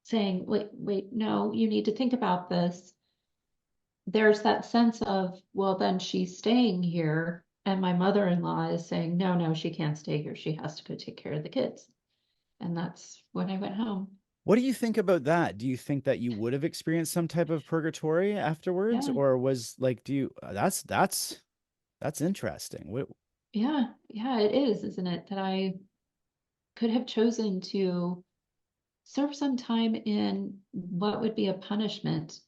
saying, wait, no, you need to think about this. There's that sense of, well, then she's staying here. And my mother-in-law is saying, no, no, she can't stay here. She has to go take care of the kids. And that's when I went home. What do you think about that? Do you think that you would have experienced some type of purgatory afterwards, Yeah, or was like, do you? That's interesting. What? yeah, it is, isn't it? That I could have chosen to serve some time in what would be a punishment.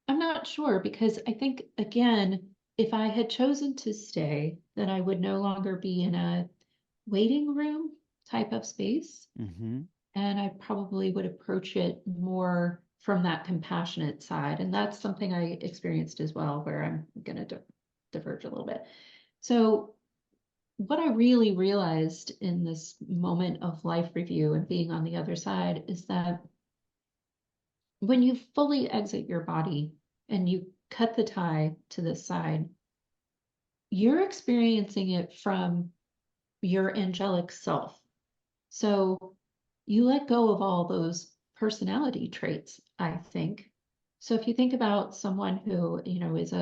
I'm not sure because I think, again, if I had chosen to stay, then I would no longer be in a waiting room type of space. Mm-hmm. And I probably would approach it more from that compassionate side. And that's something I experienced as well, where I'm going to diverge a little bit. So, what I really realized in this moment of life review and being on the other side is that when you fully exit your body and you cut the tie to this side, you're experiencing it from your angelic self. So you let go of all those personality traits, I think. So if you think about someone who, is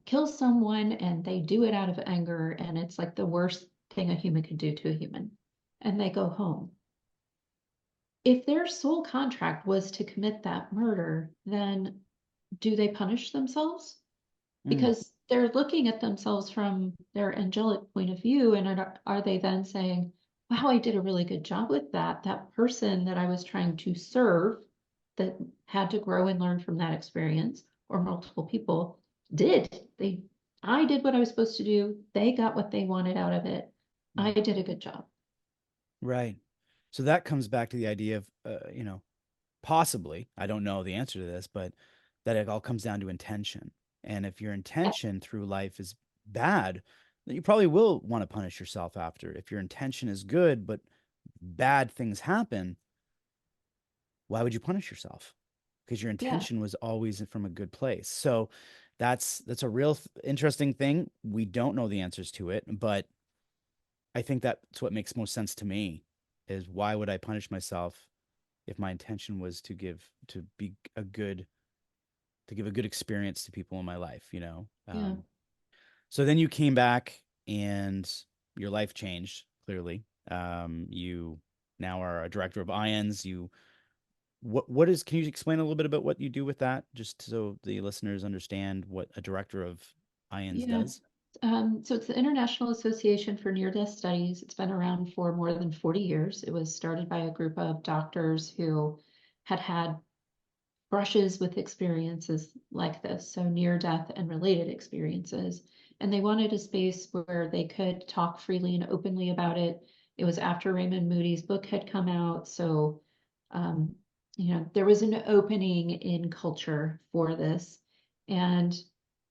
kills someone and they do it out of anger and it's like the worst thing a human could do to a human, and they go home. If their sole contract was to commit that murder, then do they punish themselves? Mm. Because they're looking at themselves from their angelic point of view, and are they then saying, wow, I did a really good job with that. That person that I was trying to serve that had to grow and learn from that experience, or multiple people did. I did what I was supposed to do. They got what they wanted out of it. I Mm. did a good job. Right. So that comes back to the idea of, possibly, I don't know the answer to this, but that it all comes down to intention. And if your Yeah, intention through life is bad, then you probably will want to punish yourself after. If your intention is good, but bad things happen, why would you punish yourself? Because your yeah, intention was always from a good place. So that's a real interesting thing. We don't know the answers to it, but I think that's what makes most sense to me is why would I punish myself if my intention was to be a good to give a good experience to people in my life, you know? yeah. So then you came back and your life changed clearly. You now are a director of IANDS. What is, can you explain a little bit about what you do with that, just so the listeners understand what a director of IANDS Yeah. does? So it's the International Association for Near-Death Studies. It's been around for more than 40 years. It was started by a group of doctors who had had brushes with experiences like this, so near-death and related experiences. And they wanted a space where they could talk freely and openly about it. It was after Raymond Moody's book had come out, so um, there was an opening in culture for this. And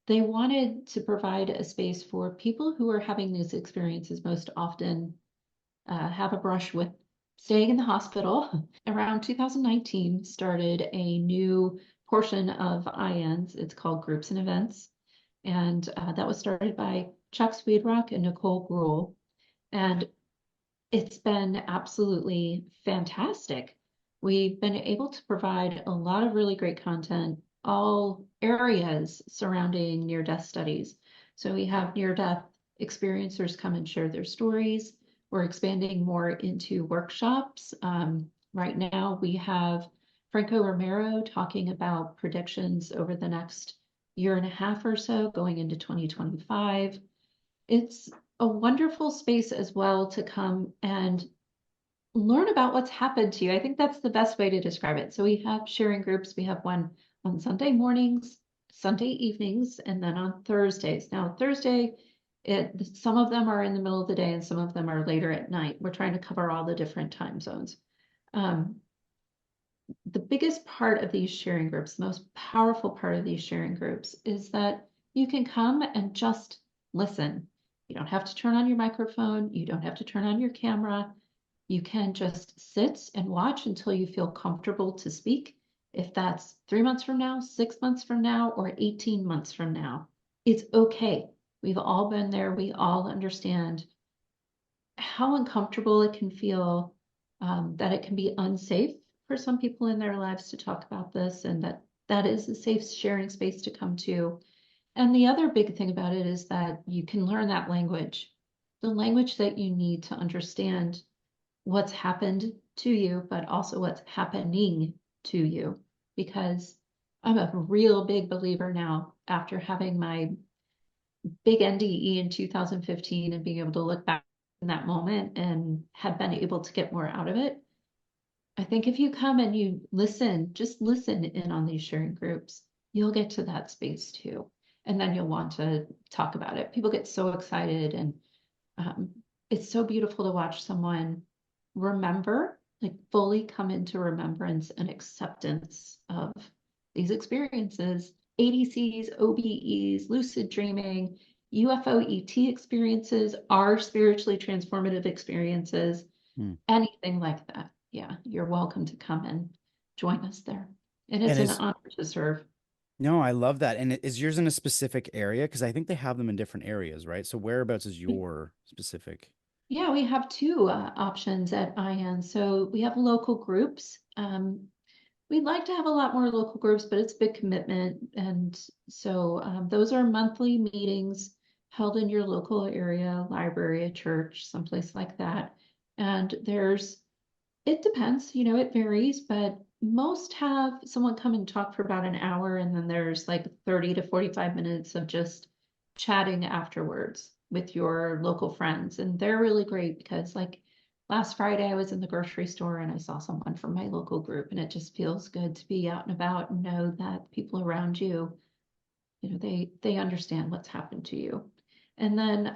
they wanted to provide a space for people who are having these experiences most often, have a brush with staying in the hospital. Around 2019, started a new portion of IANDS. It's called Groups and Events. And that was started by Chuck Swedrock and Nicole Gruhl. And it's been absolutely fantastic. We've been able to provide a lot of really great content, all areas surrounding near-death studies. So we have near-death experiencers come and share their stories. We're expanding more into workshops. Right now, we have Franco Romero talking about predictions over the next year and a half or so, going into 2025. It's a wonderful space as well to come and learn about what's happened to you. I think that's the best way to describe it. So we have sharing groups. We have one on Sunday mornings, Sunday evenings, and then on Thursdays. Now, Thursday, some of them are in the middle of the day and some of them are later at night. We're trying to cover all the different time zones. Um, the biggest part of these sharing groups, the most powerful part of these sharing groups, is that you can come and just listen. You don't have to turn on your microphone. You don't have to turn on your camera. You can just sit and watch until you feel comfortable to speak. If that's 3 months from now, 6 months from now, or 18 months from now, it's okay. We've all been there. We all understand how uncomfortable it can feel, that it can be unsafe for some people in their lives to talk about this, and that that is a safe sharing space to come to. And the other big thing about it is that you can learn that language, the language that you need to understand what's happened to you, but also what's happening to you. Because I'm a real big believer now, after having my big NDE in 2015 and being able to look back in that moment and had been able to get more out of it. I think if you come and you listen, just listen in on these sharing groups, you'll get to that space too. And then you'll want to talk about it. People get so excited, and um, it's so beautiful to watch someone remember, like fully come into remembrance and acceptance of these experiences, ADCs, OBEs, lucid dreaming, UFO ET experiences, are spiritually transformative experiences, Hmm. anything like that. Yeah, you're welcome to come and join us there. And And it's an is honor to serve. No, I love that. And is yours in a specific area? Because I think they have them in different areas, right? So whereabouts is your specific? Yeah, we have two options at IAN. So we have local groups. We'd like to have a lot more local groups, but it's a big commitment. And so those are monthly meetings held in your local area, library, a church, someplace like that. And it depends, it varies, but most have someone come and talk for about an hour. And then there's like 30 to 45 minutes of just chatting afterwards with your local friends. And they're really great because, like, last Friday I was in the grocery store and I saw someone from my local group, and it just feels good to be out and about and know that people around you, they understand what's happened to you. And then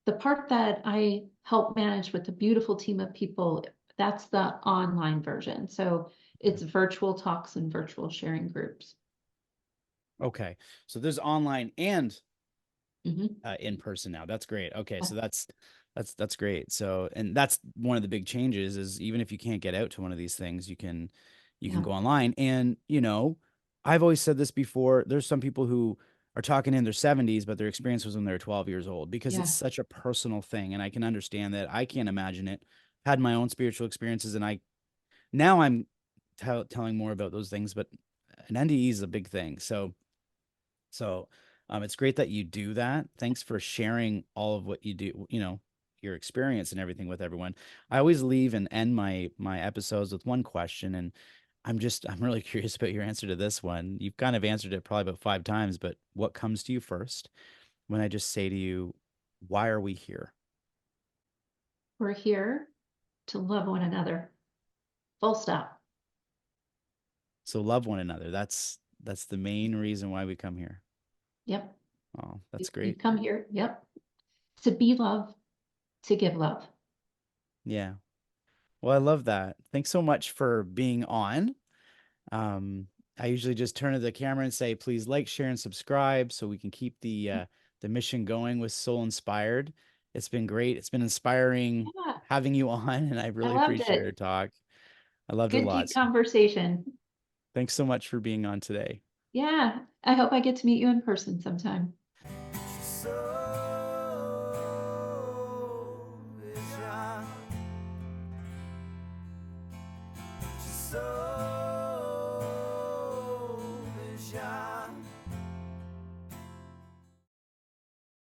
the part that I help manage with the beautiful team of people, that's the online version. So it's virtual talks and virtual sharing groups. Okay. So there's online and Mhm. in person now. That's great. Okay. So that's great. So, and that's one of the big changes is even if you can't get out to one of these things, you can Yeah. go online. And, I've always said this before. There's some people who are talking in their 70s, but their experience was when they were 12 years old because it's Yeah. such a personal thing. And I can understand that. I can't imagine it. Had my own spiritual experiences, and now I'm telling more about those things, but an NDE is a big thing. So it's great that you do that. Thanks for sharing all of what you do, your experience and everything with everyone. I always leave and end my episodes with one question, and I'm really curious about your answer to this one. You've kind of answered it probably about 5 times, but what comes to you first when I just say to you, why are we here? We're here to love one another. Full stop. So love one another. That's the main reason why we come here. Yep. Oh, You, that's you great. come here, yep, to be love, to give love. Yeah. Well, I love that. Thanks so much for being on. Um, I usually just turn to the camera and say, please like, share, and subscribe so we can keep the mission going with Soul Inspired. It's been great. It's been inspiring Yeah, having you on, and I I really loved appreciate our it. talk. I loved it a Good lot. deep So conversation. thanks so much for being on today. Yeah, I hope I get to meet you in person sometime.